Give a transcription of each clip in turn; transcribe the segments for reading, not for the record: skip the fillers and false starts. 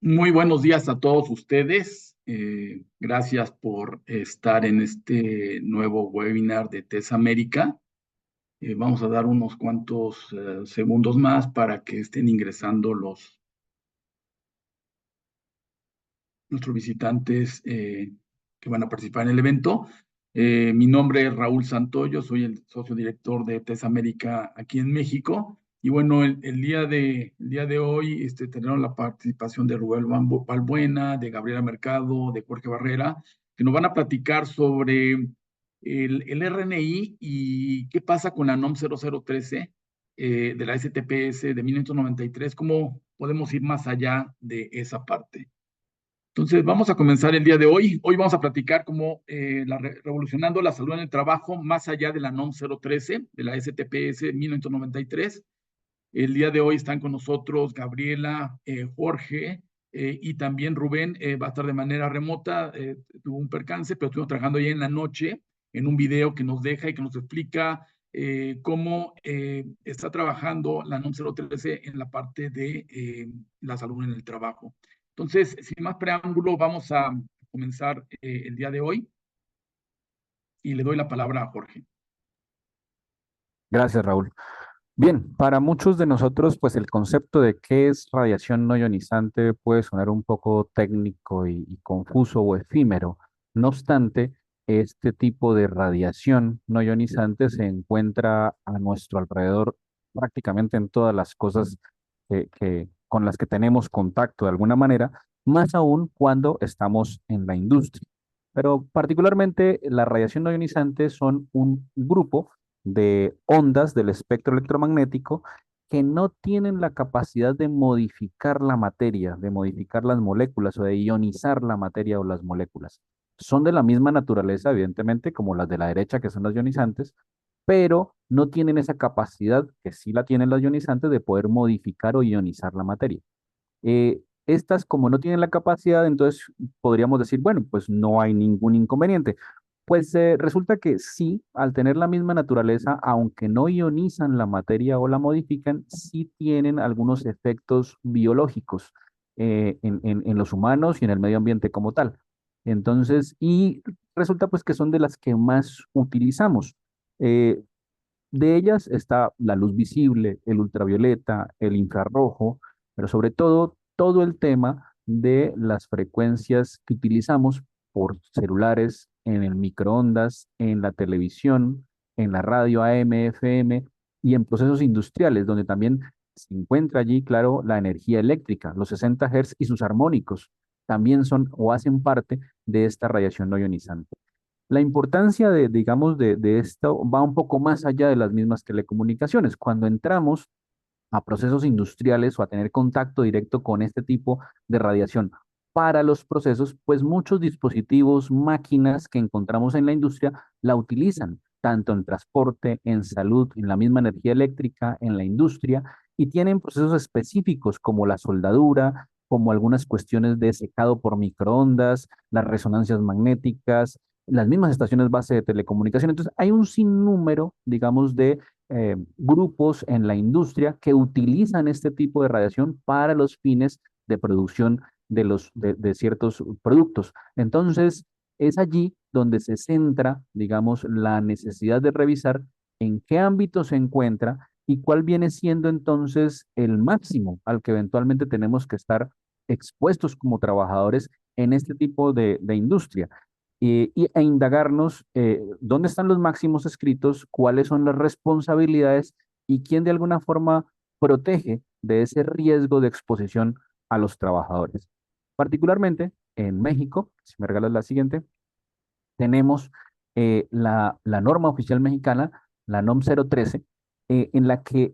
Muy buenos días a todos ustedes. Gracias por estar en este nuevo webinar de TES América. Vamos a dar unos cuantos segundos más para que estén ingresando nuestros visitantes que van a participar en el evento. Mi nombre es Raúl Santoyo, soy el socio director de TES América aquí en México. Y bueno, el día de hoy tenemos la participación de Rubén Balbuena, de Gabriela Mercado, de Jorge Barrera, que nos van a platicar sobre el RNI y qué pasa con la NOM 0013 de la STPS de 1993, cómo podemos ir más allá de esa parte. Entonces, vamos a comenzar el día de hoy. Hoy vamos a platicar cómo revolucionando la salud en el trabajo más allá de la NOM 013, de la STPS 1993. El día de hoy están con nosotros Gabriela, Jorge y también Rubén. Va a estar de manera remota. Tuvo un percance, pero estuvimos trabajando ya en la noche en un video que nos deja y que nos explica cómo está trabajando la NOM 013 en la parte de la salud en el trabajo. Entonces, sin más preámbulo, vamos a comenzar el día de hoy y le doy la palabra a Jorge. Gracias, Raúl. Bien, para muchos de nosotros, pues el concepto de qué es radiación no ionizante puede sonar un poco técnico y confuso o efímero. No obstante, este tipo de radiación no ionizante se encuentra a nuestro alrededor prácticamente en todas las cosas con las que tenemos contacto de alguna manera, más aún cuando estamos en la industria. Pero particularmente la radiación no ionizante son un grupo de ondas del espectro electromagnético que no tienen la capacidad de modificar la materia, de modificar las moléculas o de ionizar la materia o las moléculas. Son de la misma naturaleza, evidentemente, como las de la derecha, que son las ionizantes, pero no tienen esa capacidad que sí la tienen las ionizantes de poder modificar o ionizar la materia. Estas, como no tienen la capacidad, entonces podríamos decir, bueno, pues no hay ningún inconveniente. Pues resulta que sí, al tener la misma naturaleza, aunque no ionizan la materia o la modifican, sí tienen algunos efectos biológicos en los humanos y en el medio ambiente como tal. Entonces, y resulta pues que son de las que más utilizamos. Eh, de ellas está la luz visible, el ultravioleta, el infrarrojo, pero sobre todo todo el tema de las frecuencias que utilizamos por celulares, en el microondas, en la televisión, en la radio AM, FM y en procesos industriales, donde también se encuentra allí, claro, la energía eléctrica, los 60 Hz y sus armónicos también son o hacen parte de esta radiación no ionizante. La importancia digamos, de esto va un poco más allá de las mismas telecomunicaciones. Cuando entramos a procesos industriales o a tener contacto directo con este tipo de radiación para los procesos, pues muchos dispositivos, máquinas que encontramos en la industria la utilizan, tanto en transporte, en salud, en la misma energía eléctrica, en la industria, y tienen procesos específicos como la soldadura, como algunas cuestiones de secado por microondas, las resonancias magnéticas, las mismas estaciones base de telecomunicación. Entonces, hay un sinnúmero, digamos, de grupos en la industria que utilizan este tipo de radiación para los fines de producción de ciertos productos. Entonces, es allí donde se centra, digamos, la necesidad de revisar en qué ámbito se encuentra y cuál viene siendo entonces el máximo al que eventualmente tenemos que estar expuestos como trabajadores en este tipo de industria e indagarnos dónde están los máximos escritos, cuáles son las responsabilidades y quién de alguna forma protege de ese riesgo de exposición a los trabajadores. Particularmente en México, si me regalas la siguiente, tenemos la norma oficial mexicana, la NOM 013, en la que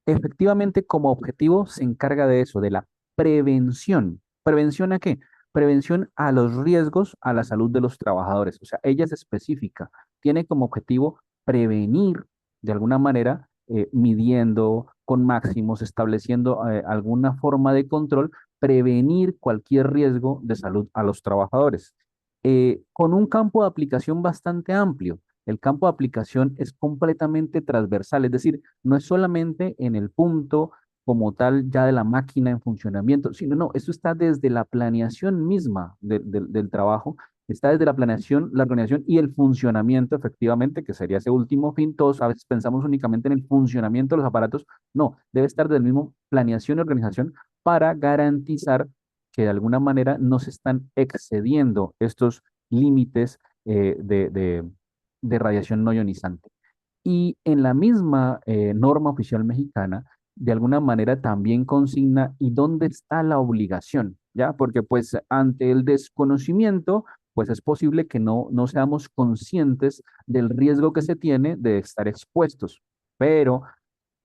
efectivamente, como objetivo, se encarga de eso, de la prevención. ¿Prevención a qué? Prevención a los riesgos a la salud de los trabajadores. O sea, ella es específica. Tiene como objetivo prevenir de alguna manera, midiendo con máximos, estableciendo alguna forma de control, prevenir cualquier riesgo de salud a los trabajadores. Con un campo de aplicación bastante amplio. El campo de aplicación es completamente transversal, es decir, no es solamente en el punto como tal ya de la máquina en funcionamiento, sino no, esto está desde la planeación misma del trabajo, está desde la planeación, la organización y el funcionamiento efectivamente, que sería ese último fin. Todos a veces pensamos únicamente en el funcionamiento de los aparatos, no, debe estar del mismo planeación y organización para garantizar que de alguna manera no se están excediendo estos límites de radiación no ionizante. Y en la misma norma oficial mexicana, de alguna manera también consigna y dónde está la obligación, ¿ya? Porque pues ante el desconocimiento, pues es posible que no seamos conscientes del riesgo que se tiene de estar expuestos. Pero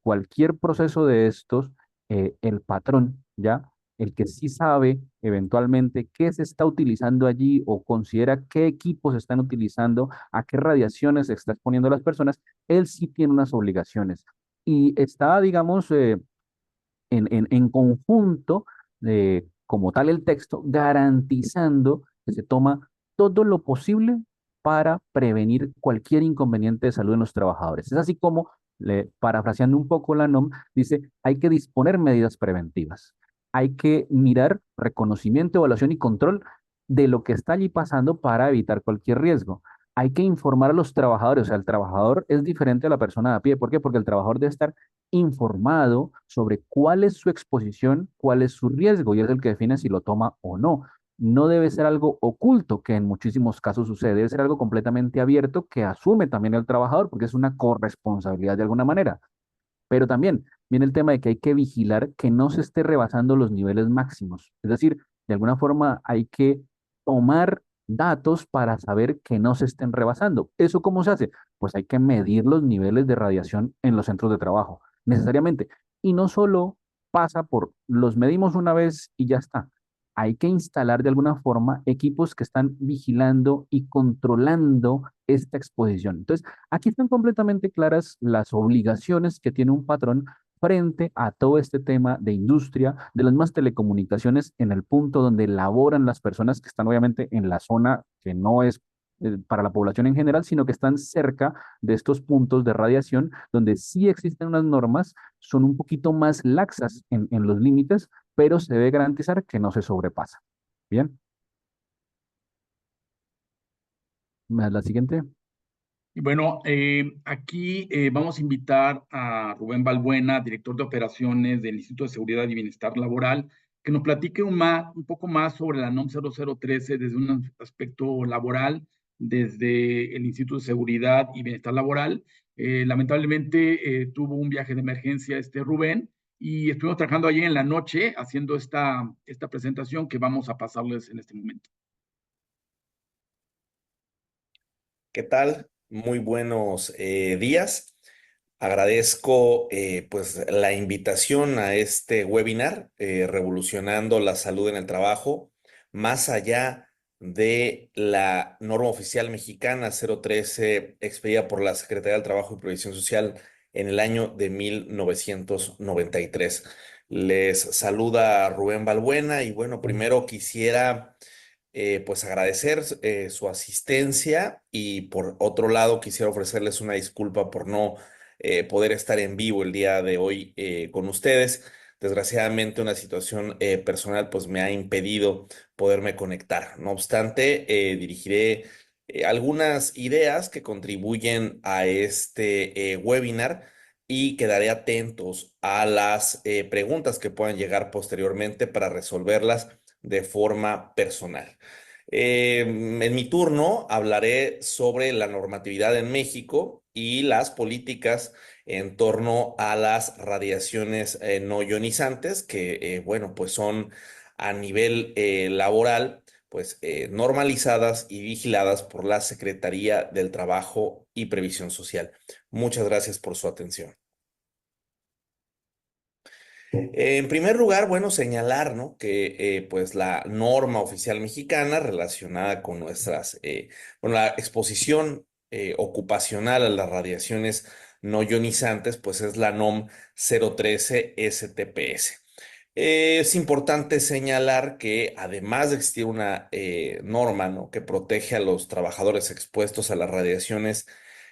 cualquier proceso de estos, el patrón, ¿ya? El que sí sabe eventualmente qué se está utilizando allí o considera qué equipos se están utilizando, a qué radiaciones se está exponiendo a las personas, él sí tiene unas obligaciones. Y está, digamos, en conjunto, como tal el texto, garantizando que se toma todo lo posible para prevenir cualquier inconveniente de salud en los trabajadores. Es así como, parafraseando un poco la NOM, dice, hay que disponer medidas preventivas. Hay que mirar reconocimiento, evaluación y control de lo que está allí pasando para evitar cualquier riesgo. Hay que informar a los trabajadores, o sea, el trabajador es diferente a la persona de a pie. ¿Por qué? Porque el trabajador debe estar informado sobre cuál es su exposición, cuál es su riesgo, y es el que define si lo toma o no. No debe ser algo oculto, que en muchísimos casos sucede, debe ser algo completamente abierto que asume también el trabajador, porque es una corresponsabilidad de alguna manera. Pero también viene el tema de que hay que vigilar que no se esté rebasando los niveles máximos. Es decir, de alguna forma hay que tomar datos para saber que no se estén rebasando. ¿Eso cómo se hace? Pues hay que medir los niveles de radiación en los centros de trabajo, necesariamente. Y no solo pasa por los medimos una vez y ya está. Hay que instalar de alguna forma equipos que están vigilando y controlando esta exposición. Entonces, aquí están completamente claras las obligaciones que tiene un patrón frente a todo este tema de industria, de las más telecomunicaciones, en el punto donde laboran las personas que están obviamente en la zona que no es para la población en general, sino que están cerca de estos puntos de radiación, donde sí existen unas normas, son un poquito más laxas en los límites, pero se debe garantizar que no se sobrepasa. Bien, la siguiente. Y bueno, aquí vamos a invitar a Rubén Balbuena, director de operaciones del Instituto de Seguridad y Bienestar Laboral, que nos platique un poco más sobre la NOM 0013 desde un aspecto laboral, desde el Instituto de Seguridad y Bienestar Laboral. Lamentablemente tuvo un viaje de emergencia este Rubén y estuvimos trabajando allí en la noche haciendo esta presentación que vamos a pasarles en este momento. ¿Qué tal? Muy buenos días. Agradezco pues la invitación a este webinar, Revolucionando la Salud en el Trabajo, más allá de la norma oficial mexicana 013 expedida por la Secretaría del Trabajo y Previsión Social en el año de 1993. Les saluda Rubén Balbuena y bueno, primero quisiera pues agradecer su asistencia y por otro lado quisiera ofrecerles una disculpa por no poder estar en vivo el día de hoy con ustedes. Desgraciadamente una situación personal pues me ha impedido poderme conectar. No obstante, dirigiré algunas ideas que contribuyen a este webinar y quedaré atentos a las preguntas que puedan llegar posteriormente para resolverlas de forma personal. En mi turno hablaré sobre la normatividad en México y las políticas en torno a las radiaciones no ionizantes que, bueno, pues son a nivel laboral, pues normalizadas y vigiladas por la Secretaría del Trabajo y Previsión Social. Muchas gracias por su atención. En primer lugar, bueno, señalar, ¿no? Que pues la norma oficial mexicana relacionada con bueno, la exposición ocupacional a las radiaciones no ionizantes, pues es la NOM 013 STPS. Es importante señalar que además de existir una norma, ¿no? Que protege a los trabajadores expuestos a las radiaciones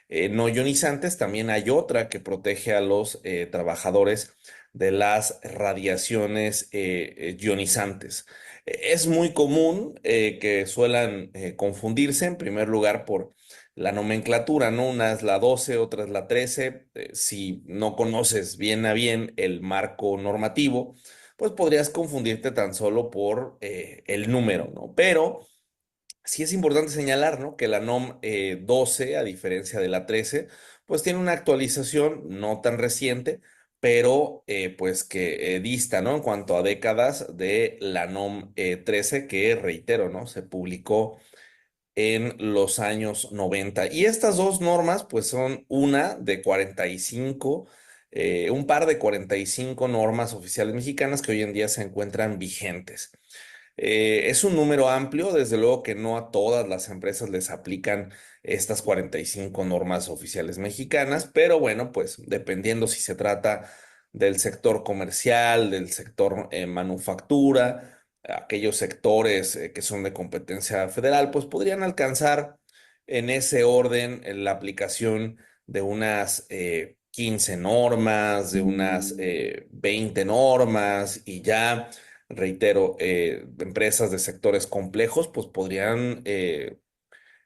no ionizantes, también hay otra que protege a los trabajadores de las radiaciones ionizantes. Es muy común que suelan confundirse, en primer lugar, por la nomenclatura, ¿no? Una es la 12, otra es la 13. Si no conoces bien a bien el marco normativo, pues podrías confundirte tan solo por el número, ¿no? Pero sí es importante señalar, ¿no?, que la NOM 12, a diferencia de la 13, pues tiene una actualización no tan reciente, pero pues que dista, ¿no?, en cuanto a décadas de la NOM 13, que reitero, ¿no?, se publicó en los años 90. Y estas dos normas, pues son una de 45, un par de 45 normas oficiales mexicanas que hoy en día se encuentran vigentes. Es un número amplio, desde luego que no a todas las empresas les aplican estas 45 normas oficiales mexicanas, pero bueno, pues dependiendo si se trata del sector comercial, del sector manufactura, aquellos sectores que son de competencia federal, pues podrían alcanzar en ese orden la aplicación de unas 15 normas, de unas 20 normas y ya reitero, empresas de sectores complejos, pues podrían,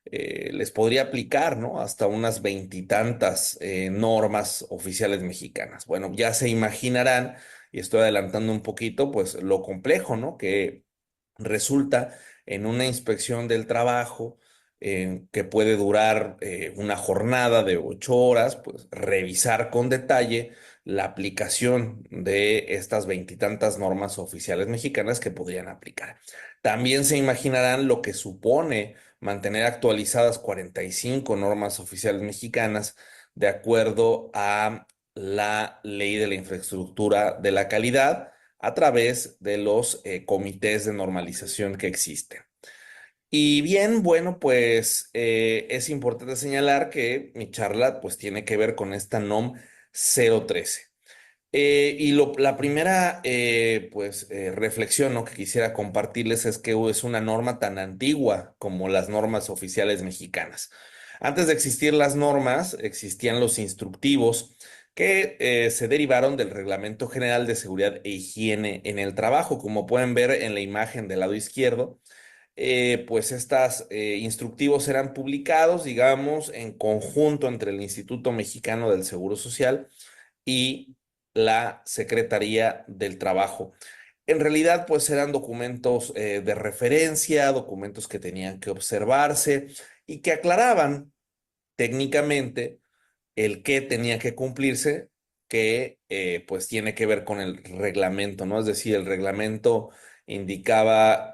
les podría aplicar, ¿no?, hasta unas veintitantas normas oficiales mexicanas. Bueno, ya se imaginarán, y estoy adelantando un poquito, pues lo complejo, ¿no?, que resulta en una inspección del trabajo. Que puede durar una jornada de 8 horas, pues revisar con detalle la aplicación de estas veintitantas normas oficiales mexicanas que podrían aplicar. También se imaginarán lo que supone mantener actualizadas 45 normas oficiales mexicanas de acuerdo a la Ley de la Infraestructura de la Calidad a través de los comités de normalización que existen. Y bien, bueno, pues es importante señalar que mi charla pues tiene que ver con esta NOM 013. La primera reflexión, ¿no?, que quisiera compartirles es que es una norma tan antigua como las normas oficiales mexicanas. Antes de existir las normas, existían los instructivos que se derivaron del Reglamento General de Seguridad e Higiene en el Trabajo. Como pueden ver en la imagen del lado izquierdo, pues estos instructivos eran publicados, digamos, en conjunto entre el Instituto Mexicano del Seguro Social y la Secretaría del Trabajo. En realidad, pues eran documentos de referencia, documentos que tenían que observarse y que aclaraban técnicamente el qué tenía que cumplirse, que pues tiene que ver con el reglamento, ¿no? Es decir, el reglamento indicaba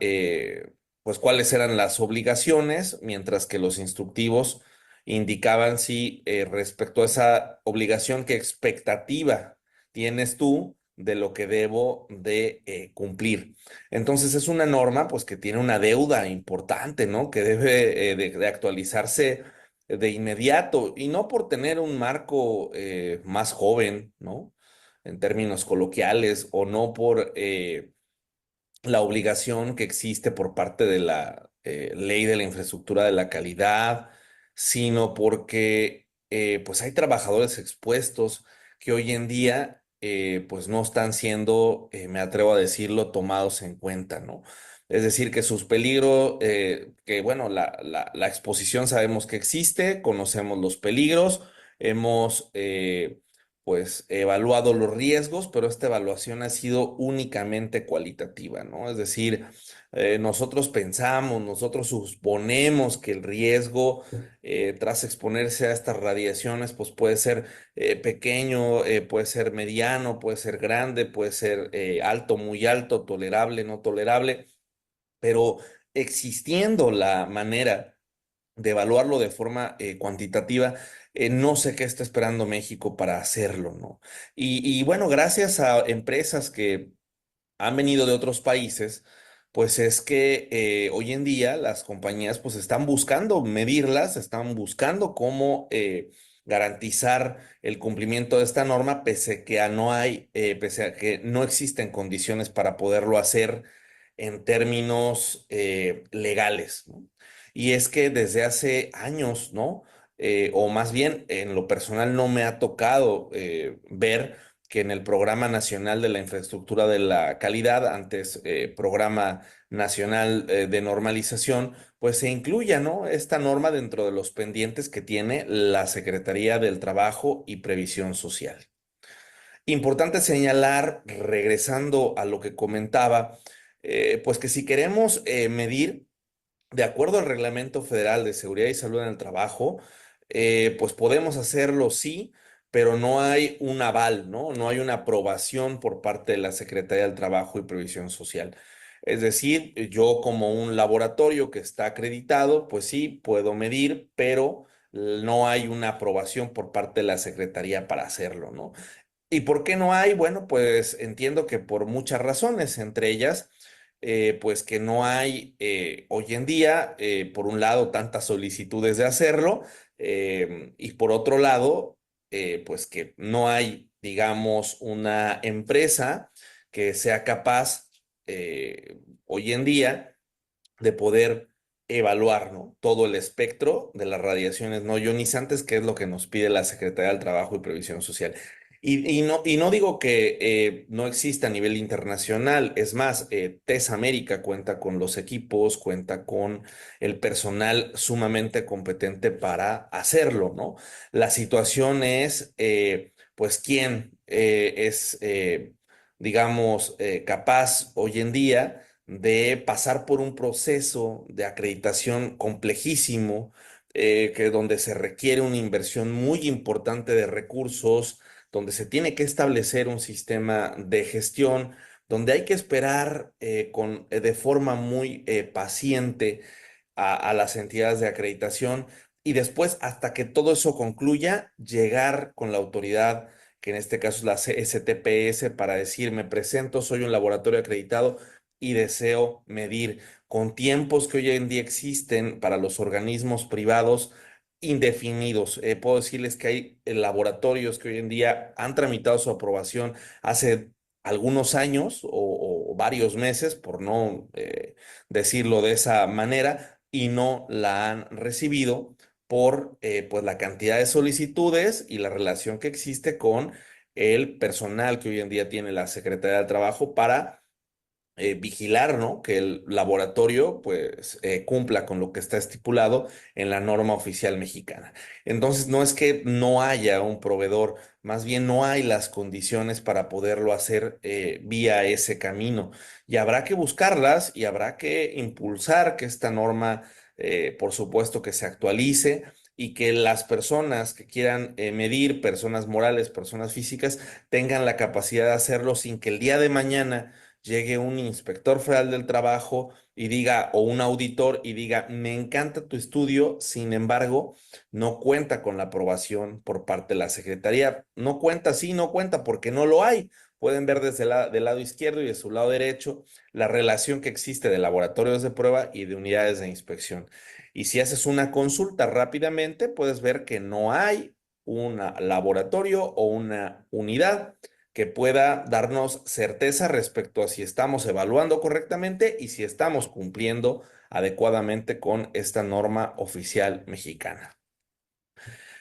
pues cuáles eran las obligaciones, mientras que los instructivos indicaban si respecto a esa obligación, qué expectativa tienes tú de lo que debo de cumplir. Entonces es una norma pues que tiene una deuda importante, ¿no?, que debe de actualizarse de inmediato, y no por tener un marco más joven, ¿no?, en términos coloquiales, o no por la obligación que existe por parte de la Ley de la Infraestructura de la Calidad, sino porque pues hay trabajadores expuestos que hoy en día pues no están siendo, me atrevo a decirlo, tomados en cuenta, ¿no? Es decir, que sus peligros, que bueno, la exposición sabemos que existe, conocemos los peligros, hemos pues evaluado los riesgos, pero esta evaluación ha sido únicamente cualitativa, ¿no? Es decir, nosotros pensamos, nosotros suponemos que el riesgo tras exponerse a estas radiaciones, pues puede ser pequeño, puede ser mediano, puede ser grande, puede ser alto, muy alto, tolerable, no tolerable, pero existiendo la manera de evaluarlo de forma cuantitativa, no sé qué está esperando México para hacerlo, ¿no? Y bueno, gracias a empresas que han venido de otros países, pues es que hoy en día las compañías pues están buscando medirlas, están buscando cómo garantizar el cumplimiento de esta norma, pese a que no existen condiciones para poderlo hacer en términos legales, ¿no? Y es que desde hace años, ¿no? O más bien, en lo personal no me ha tocado ver que en el Programa Nacional de la Infraestructura de la Calidad, antes Programa Nacional de Normalización, pues se incluya, ¿no?, esta norma dentro de los pendientes que tiene la Secretaría del Trabajo y Previsión Social. Importante señalar, regresando a lo que comentaba, pues que si queremos medir de acuerdo al Reglamento Federal de Seguridad y Salud en el Trabajo, pues podemos hacerlo, sí, pero no hay un aval, ¿no? No hay una aprobación por parte de la Secretaría del Trabajo y Previsión Social. Es decir, yo como un laboratorio que está acreditado, pues sí, puedo medir, pero no hay una aprobación por parte de la Secretaría para hacerlo, ¿no? ¿Y por qué no hay? Bueno, pues entiendo que por muchas razones, entre ellas, pues que no hay hoy en día, por un lado, tantas solicitudes de hacerlo, y por otro lado, pues que no hay, digamos, una empresa que sea capaz hoy en día de poder evaluar, ¿no?, todo el espectro de las radiaciones no ionizantes, que es lo que nos pide la Secretaría del Trabajo y Previsión Social. Y no digo que no exista a nivel internacional, es más, TES América cuenta con los equipos, cuenta con el personal sumamente competente para hacerlo, ¿no? La situación es, pues, quién es, digamos, capaz hoy en día de pasar por un proceso de acreditación complejísimo, que donde se requiere una inversión muy importante de recursos, donde se tiene que establecer un sistema de gestión, donde hay que esperar de forma muy paciente a las entidades de acreditación y después, hasta que todo eso concluya, llegar con la autoridad, que en este caso es la STPS, para decir: me presento, soy un laboratorio acreditado y deseo medir, con tiempos que hoy en día existen para los organismos privados indefinidos. Puedo decirles que hay laboratorios que hoy en día han tramitado su aprobación hace algunos años o varios meses, por no decirlo de esa manera, y no la han recibido por pues la cantidad de solicitudes y la relación que existe con el personal que hoy en día tiene la Secretaría del Trabajo para vigilar, ¿no?, que el laboratorio pues cumpla con lo que está estipulado en la norma oficial mexicana. Entonces, no es que no haya un proveedor, más bien no hay las condiciones para poderlo hacer vía ese camino. Y habrá que buscarlas y habrá que impulsar que esta norma, por supuesto, que se actualice y que las personas que quieran medir, personas morales, personas físicas, tengan la capacidad de hacerlo sin que el día de mañana llegue un inspector federal del trabajo y diga, o un auditor y diga: me encanta tu estudio, sin embargo, no cuenta con la aprobación por parte de la Secretaría. No cuenta, sí, no cuenta, porque no lo hay. Pueden ver desde del lado izquierdo y de su lado derecho la relación que existe de laboratorios de prueba y de unidades de inspección. Y si haces una consulta rápidamente, puedes ver que no hay un laboratorio o una unidad que pueda darnos certeza respecto a si estamos evaluando correctamente y si estamos cumpliendo adecuadamente con esta norma oficial mexicana.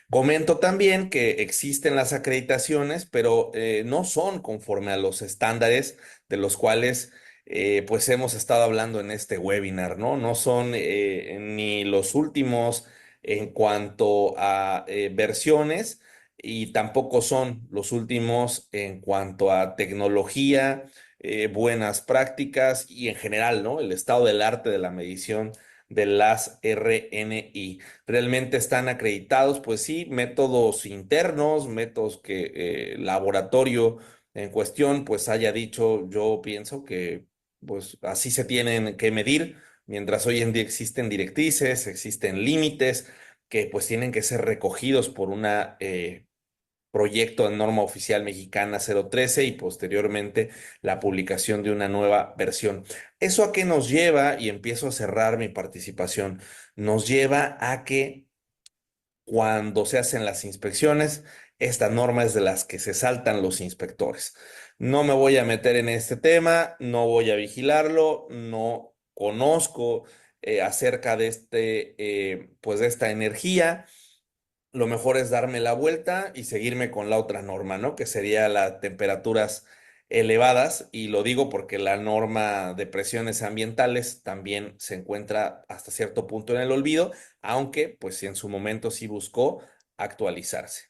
Comento también que existen las acreditaciones, pero no son conforme a los estándares de los cuales pues hemos estado hablando en este webinar, ¿no? No son ni los últimos en cuanto a versiones, y tampoco son los últimos en cuanto a tecnología, buenas prácticas y en general, ¿no?, el estado del arte de la medición de las RNI. ¿Realmente están acreditados? Pues sí, métodos internos, métodos que laboratorio en cuestión pues haya dicho: yo pienso que pues así se tienen que medir, mientras hoy en día existen directrices, existen límites que pues tienen que ser recogidos por una proyecto de norma oficial mexicana 013 y posteriormente la publicación de una nueva versión. ¿Eso a qué nos lleva? Y empiezo a cerrar mi participación. Nos lleva a que cuando se hacen las inspecciones, esta norma es de las que se saltan los inspectores. No me voy a meter en este tema, no voy a vigilarlo, no conozco acerca de pues de esta energía. lo mejor es darme la vuelta y seguirme con la otra norma, ¿no? Que sería las temperaturas elevadas, y lo digo porque la norma de presiones ambientales también se encuentra hasta cierto punto en el olvido, aunque pues en su momento sí buscó actualizarse.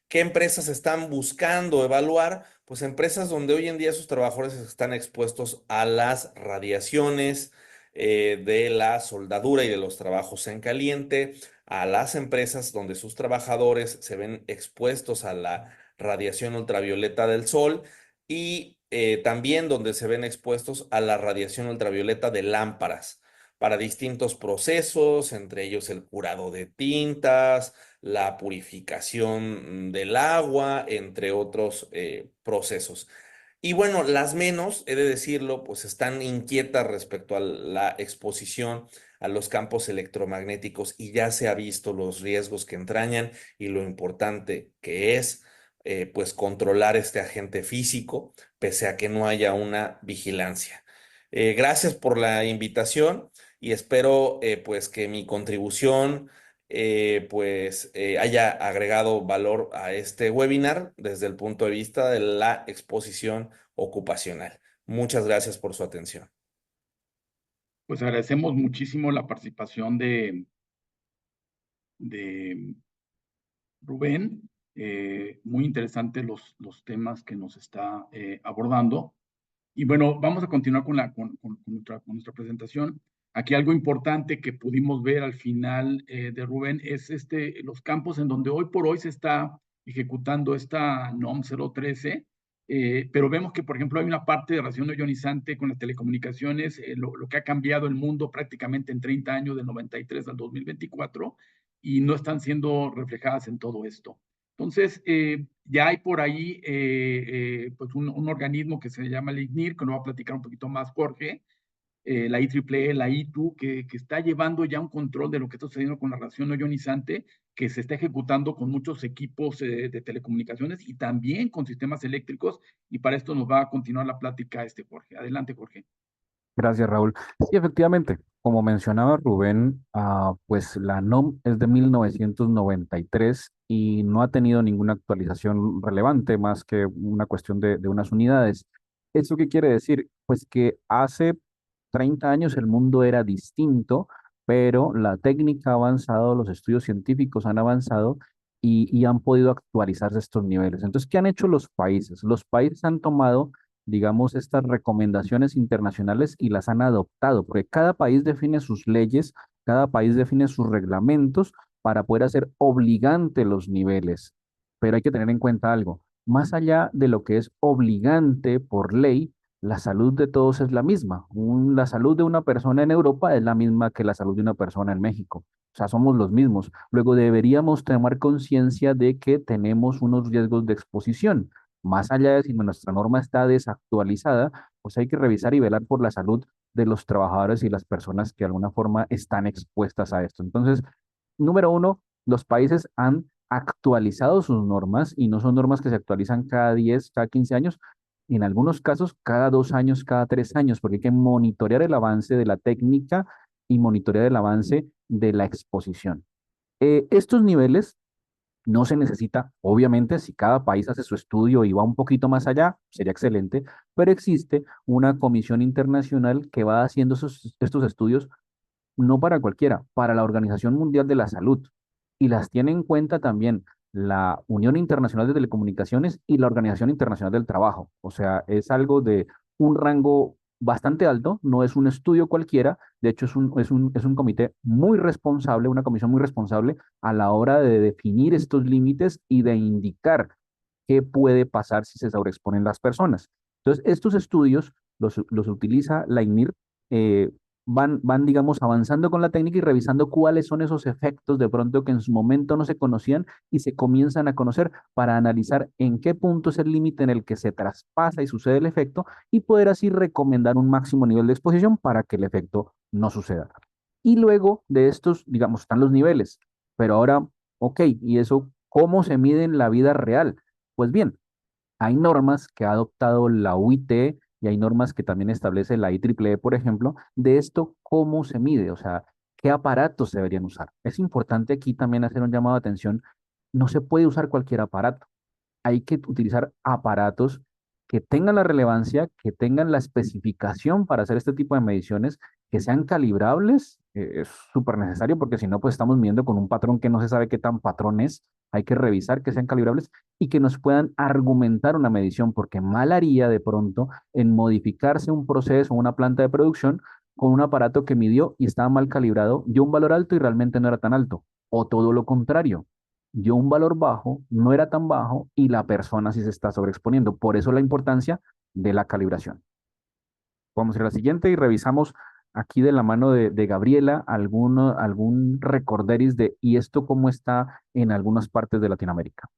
¿Qué empresas están buscando evaluar? Pues empresas donde hoy en día sus trabajadores están expuestos a las radiaciones de la soldadura y de los trabajos en caliente, a las empresas donde sus trabajadores se ven expuestos a la radiación ultravioleta del sol, y también donde se ven expuestos a la radiación ultravioleta de lámparas para distintos procesos, entre ellos el curado de tintas, la purificación del agua, entre otros procesos. Y bueno, las menos, he de decirlo, pues están inquietas respecto a la exposición a los campos electromagnéticos, y ya se ha visto los riesgos que entrañan y lo importante que es pues controlar este agente físico, pese a que no haya una vigilancia. Gracias por la invitación, y espero pues que mi contribución haya agregado valor a este webinar desde el punto de vista de la exposición ocupacional. Muchas gracias por su atención. Pues agradecemos muchísimo la participación de Rubén. Muy interesantes los temas que nos está abordando. Y bueno, vamos a continuar con nuestra presentación. Aquí algo importante que pudimos ver al final de Rubén es los campos en donde hoy por hoy se está ejecutando esta NOM 013, pero vemos que, por ejemplo, hay una parte de radiación no ionizante con las telecomunicaciones, lo que ha cambiado el mundo prácticamente en 30 años, del 93 al 2024, y no están siendo reflejadas en todo esto. Entonces, ya hay por ahí pues un organismo que se llama el IGNIR, que nos va a platicar un poquito más Jorge, la IEEE, la ITU, que está llevando ya un control de lo que está sucediendo con la radiación no ionizante, que se está ejecutando con muchos equipos de telecomunicaciones y también con sistemas eléctricos, y para esto nos va a continuar la plática Jorge. Adelante, Jorge. Gracias, Raúl. Sí, efectivamente, como mencionaba Rubén, pues la NOM es de 1993 y no ha tenido ninguna actualización relevante más que una cuestión de unas unidades. ¿Eso qué quiere decir? Pues que hace 30 años el mundo era distinto, pero la técnica ha avanzado, los estudios científicos han avanzado y han podido actualizarse estos niveles. Entonces, ¿qué han hecho los países? Los países han tomado, digamos, estas recomendaciones internacionales y las han adoptado, porque cada país define sus leyes, cada país define sus reglamentos para poder hacer obligante los niveles. Pero hay que tener en cuenta algo, más allá de lo que es obligante por ley, la salud de todos es la misma. La salud de una persona en Europa es la misma que la salud de una persona en México. O sea, somos los mismos. Luego deberíamos tomar conciencia de que tenemos unos riesgos de exposición. Más allá de si nuestra norma está desactualizada, pues hay que revisar y velar por la salud de los trabajadores y las personas que de alguna forma están expuestas a esto. Entonces, número uno, los países han actualizado sus normas y no son normas que se actualizan cada 10, cada 15 años, en algunos casos cada 2 años, cada 3 años, porque hay que monitorear el avance de la técnica y monitorear el avance de la exposición. Estos niveles no se necesita, obviamente, si cada país hace su estudio y va un poquito más allá, sería excelente, pero existe una comisión internacional que va haciendo estos estudios no para cualquiera, para la Organización Mundial de la Salud. Y las tiene en cuenta también la Unión Internacional de Telecomunicaciones y la Organización Internacional del Trabajo. O sea, es algo de un rango bastante alto, no es un estudio cualquiera, de hecho es un comité muy responsable, una comisión muy responsable a la hora de definir estos límites y de indicar qué puede pasar si se sobreexponen las personas. Entonces, estos estudios los utiliza la INIR, eh, van, digamos, avanzando con la técnica y revisando cuáles son esos efectos de pronto que en su momento no se conocían y se comienzan a conocer para analizar en qué punto es el límite en el que se traspasa y sucede el efecto y poder así recomendar un máximo nivel de exposición para que el efecto no suceda. Y luego de estos, digamos, están los niveles, pero ahora, ok, ¿y eso cómo se mide en la vida real? Pues bien, hay normas que ha adoptado la UIT y hay normas que también establece la IEEE, por ejemplo, de esto cómo se mide, o sea, qué aparatos se deberían usar. Es importante aquí también hacer un llamado de atención no se puede usar cualquier aparato. Hay que utilizar aparatos que tengan la relevancia, que tengan la especificación para hacer este tipo de mediciones, que sean calibrables. Es súper necesario porque si no, pues estamos midiendo con un patrón que no se sabe qué tan patrón es. Hay que revisar que sean calibrables y que nos puedan argumentar una medición, porque mal haría de pronto en modificarse un proceso o una planta de producción con un aparato que midió y estaba mal calibrado, dio un valor alto y realmente no era tan alto. O todo lo contrario, dio un valor bajo, no era tan bajo y la persona sí se está sobreexponiendo. Por eso la importancia de la calibración. Vamos a ir a la siguiente y revisamos aquí de la mano de Gabriela algún recorderis de y esto cómo está en algunas partes de Latinoamérica.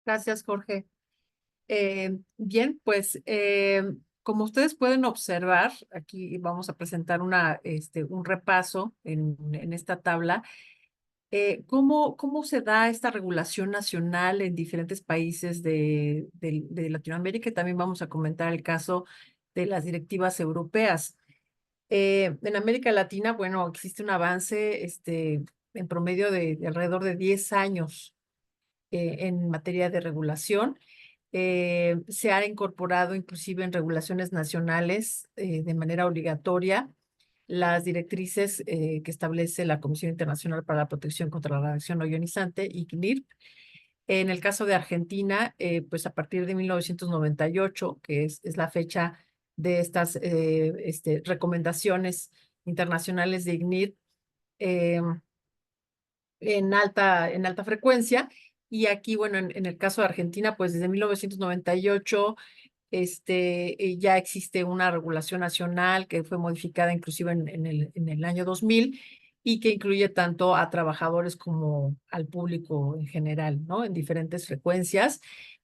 Gracias, Jorge. Bien, pues como ustedes pueden observar, aquí vamos a presentar un repaso en esta tabla. ¿Cómo se da esta regulación nacional en diferentes países de Latinoamérica? Y también vamos a comentar el caso de las directivas europeas. En América Latina, bueno, existe un avance en promedio de alrededor de 10 años en materia de regulación. Se ha incorporado inclusive en regulaciones nacionales de manera obligatoria las directrices que establece la Comisión Internacional para la Protección contra la Radiación No Ionizante, ICNIRP. En el caso de Argentina, pues a partir de 1998, que es la fecha de estas recomendaciones internacionales de ICNIRP, eh, en alta frecuencia. Y aquí, bueno, en el caso de Argentina, pues desde 1998 ya existe una regulación nacional que fue modificada inclusive en el año 2000 y que incluye tanto a trabajadores como al público en general, ¿no? En diferentes frecuencias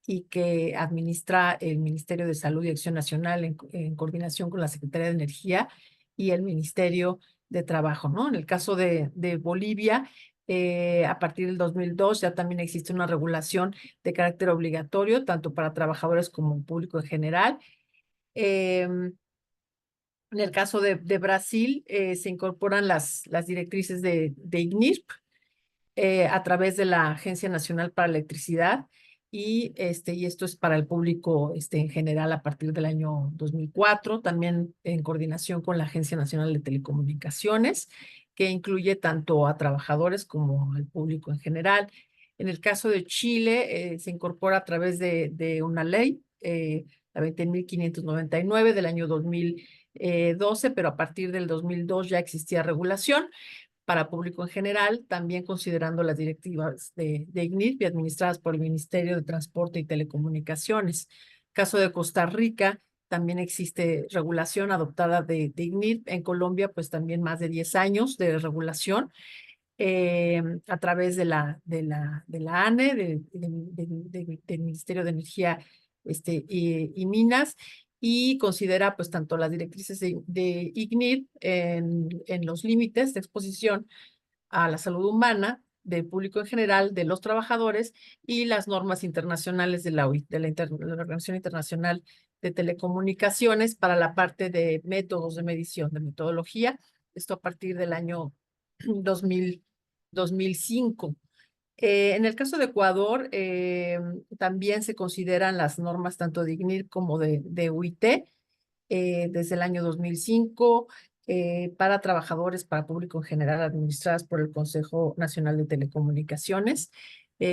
y que administra el Ministerio de Salud y Acción Nacional en coordinación con la Secretaría de Energía y el Ministerio de Trabajo, ¿no? En el caso de Bolivia, a partir del 2002 ya también existe una regulación de carácter obligatorio, tanto para trabajadores como público en general. En el caso de Brasil, se incorporan las directrices de ICNIRP a través de la Agencia Nacional para la Electricidad y esto es para el público en general a partir del año 2004, también en coordinación con la Agencia Nacional de Telecomunicaciones, que incluye tanto a trabajadores como al público en general. En el caso de Chile, se incorpora a través de una ley, la 20.599 del año 2012, pero a partir del 2002 ya existía regulación para público en general, también considerando las directivas de ICNIRP y administradas por el Ministerio de Transporte y Telecomunicaciones. Caso de Costa Rica, también existe regulación adoptada de ICNIRP. En Colombia, pues también más de 10 años de regulación a través de la ANE, del Ministerio de Energía y Minas, y considera pues tanto las directrices de ICNIRP en los límites de exposición a la salud humana, del público en general, de los trabajadores y las normas internacionales de la OIT, de la Organización Internacional de Telecomunicaciones para la parte de métodos de medición, de metodología, esto a partir del año 2005. En el caso de Ecuador, también se consideran las normas tanto de ICNIRP como de UIT desde el año 2005 para trabajadores, para público en general, administradas por el Consejo Nacional de Telecomunicaciones.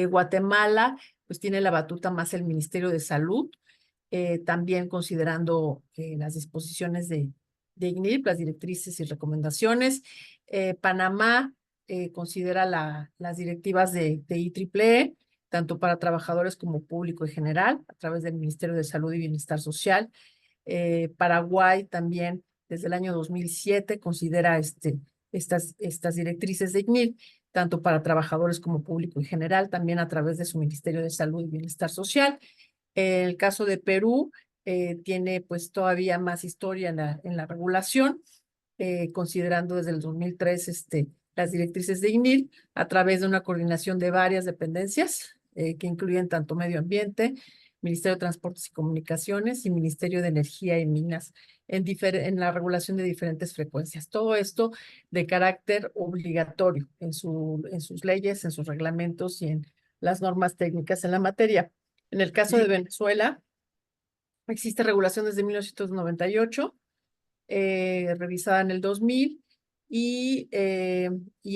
Guatemala, pues tiene la batuta más el Ministerio de Salud, también considerando las disposiciones de ICNIRP, las directrices y recomendaciones. Panamá considera las directivas de IEEE, tanto para trabajadores como público en general, a través del Ministerio de Salud y Bienestar Social. Paraguay también, desde el año 2007, considera estas directrices de ICNIRP, tanto para trabajadores como público en general, también a través de su Ministerio de Salud y Bienestar Social. El caso de Perú tiene pues todavía más historia en la regulación, considerando desde el 2003 las directrices de ICNIRP a través de una coordinación de varias dependencias que incluyen tanto medio ambiente, Ministerio de Transportes y Comunicaciones y Ministerio de Energía y Minas en la regulación de diferentes frecuencias. Todo esto de carácter obligatorio en sus leyes, en sus reglamentos y en las normas técnicas en la materia. En el caso de Venezuela, existe regulación desde 1998, revisada en el 2000 y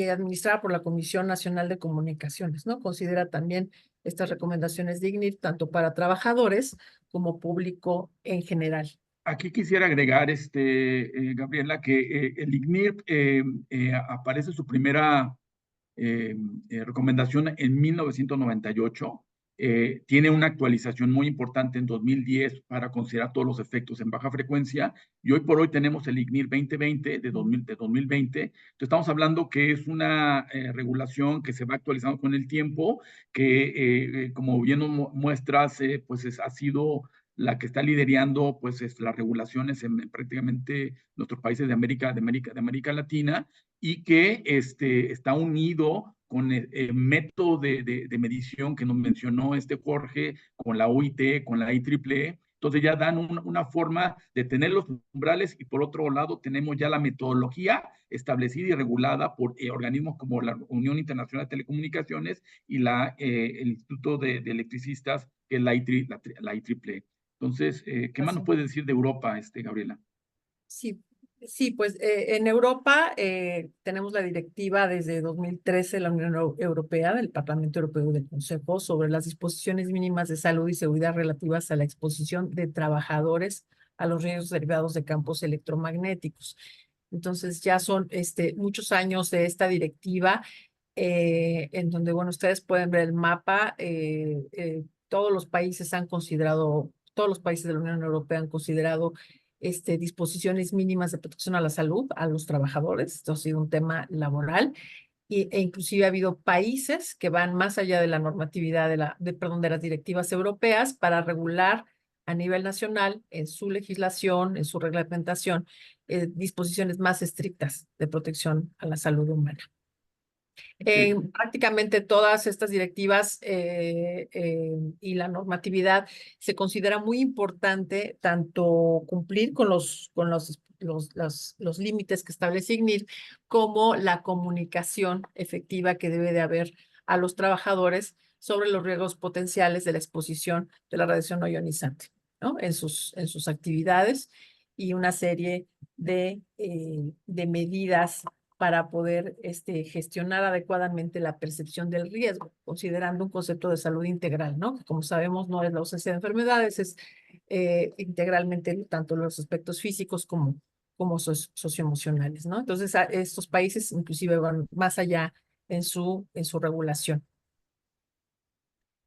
administrada por la Comisión Nacional de Comunicaciones, ¿no? Considera también estas recomendaciones de IGNIR tanto para trabajadores como público en general. Aquí quisiera agregar, Gabriela, que el IGNIRP aparece su primera recomendación en 1998. Tiene una actualización muy importante en 2010 para considerar todos los efectos en baja frecuencia, y hoy por hoy tenemos el IGNIR 2020 de 2020. Entonces estamos hablando que es una regulación que se va actualizando con el tiempo, que como bien muestras, pues ha sido la que está liderando pues las regulaciones en prácticamente nuestros países de América Latina, y que está unido con el método de medición que nos mencionó Jorge, con la OIT, con la IEEE. Entonces ya dan una forma de tener los umbrales, y por otro lado tenemos ya la metodología establecida y regulada por organismos como la Unión Internacional de Telecomunicaciones y el Instituto de Electricistas, que es la IEEE. Entonces, ¿qué más nos puede decir de Europa, Gabriela? Sí, sí, pues en Europa tenemos la directiva desde 2013 de la Unión Europea, del Parlamento Europeo y del Consejo, sobre las disposiciones mínimas de salud y seguridad relativas a la exposición de trabajadores a los riesgos derivados de campos electromagnéticos. Entonces ya son muchos años de esta directiva, en donde, bueno, ustedes pueden ver el mapa. Todos los países de la Unión Europea han considerado disposiciones mínimas de protección a la salud a los trabajadores. Esto ha sido un tema laboral, e inclusive ha habido países que van más allá de la normatividad de las directivas europeas para regular a nivel nacional, en su legislación, en su reglamentación, disposiciones más estrictas de protección a la salud humana. Prácticamente todas estas directivas y la normatividad se considera muy importante tanto cumplir con los límites que establece IGNIR, como la comunicación efectiva que debe de haber a los trabajadores sobre los riesgos potenciales de la exposición de la radiación no ionizante, ¿no? En sus actividades, y una serie de medidas para poder gestionar adecuadamente la percepción del riesgo, considerando un concepto de salud integral, ¿no? Que, como sabemos, no es la ausencia de enfermedades, es integralmente tanto los aspectos físicos como socioemocionales, ¿no? Entonces, estos países inclusive van más allá en su regulación.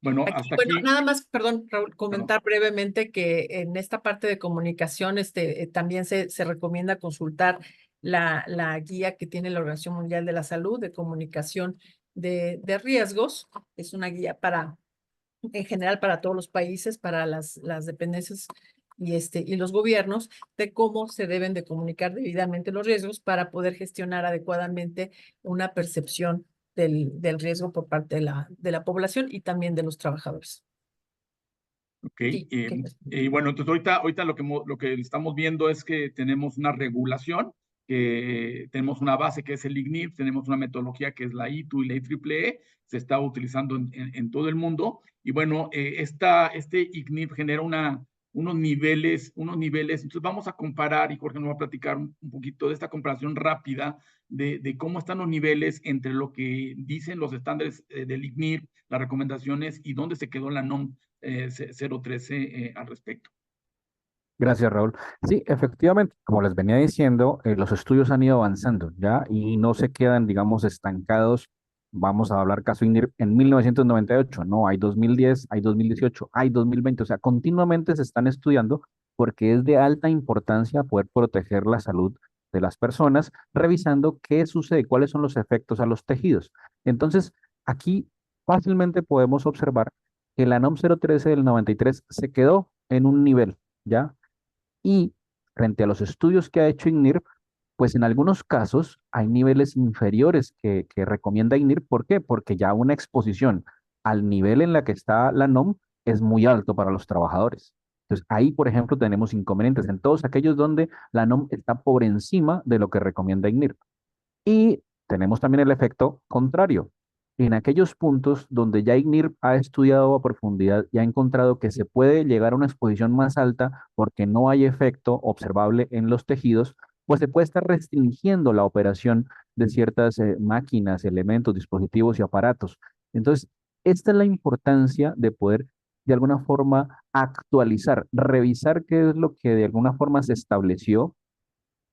Bueno, hasta aquí. Nada más, perdón, Raúl, comentar brevemente que en esta parte de comunicación también se recomienda consultar la guía que tiene la Organización Mundial de la Salud de comunicación de riesgos. Es una guía en general para todos los países, para las dependencias y los gobiernos, de cómo se deben de comunicar debidamente los riesgos para poder gestionar adecuadamente una percepción del riesgo por parte de la población y también de los trabajadores. Ok, Sí, y bueno, entonces ahorita lo que estamos viendo es que tenemos una regulación, que tenemos una base que es el IGNIR, tenemos una metodología que es la ITU y la IEEE, se está utilizando en todo el mundo, y bueno, este IGNIR genera unos niveles, entonces vamos a comparar, y Jorge nos va a platicar un poquito de esta comparación rápida de cómo están los niveles entre lo que dicen los estándares del IGNIR, las recomendaciones, y dónde se quedó la NOM 013 al respecto. Gracias, Raúl. Sí, efectivamente, como les venía diciendo, los estudios han ido avanzando, ¿ya? Y no se quedan, digamos, estancados. Vamos a hablar caso INIR en 1998, no, hay 2010, hay 2018, hay 2020, o sea, continuamente se están estudiando porque es de alta importancia poder proteger la salud de las personas, revisando qué sucede, cuáles son los efectos a los tejidos. Entonces, aquí fácilmente podemos observar que la NOM 013 del 93 se quedó en un nivel, ¿ya? Y frente a los estudios que ha hecho INIRP, pues en algunos casos hay niveles inferiores que recomienda INIRP. ¿Por qué? Porque ya una exposición al nivel en la que está la NOM es muy alto para los trabajadores. Entonces, ahí, por ejemplo, tenemos inconvenientes en todos aquellos donde la NOM está por encima de lo que recomienda IGNIRP. Y tenemos también el efecto contrario. En aquellos puntos donde ya IGNIRP ha estudiado a profundidad y ha encontrado que se puede llegar a una exposición más alta porque no hay efecto observable en los tejidos, pues se puede estar restringiendo la operación de ciertas máquinas, elementos, dispositivos y aparatos. Entonces, esta es la importancia de poder de alguna forma actualizar, revisar qué es lo que de alguna forma se estableció,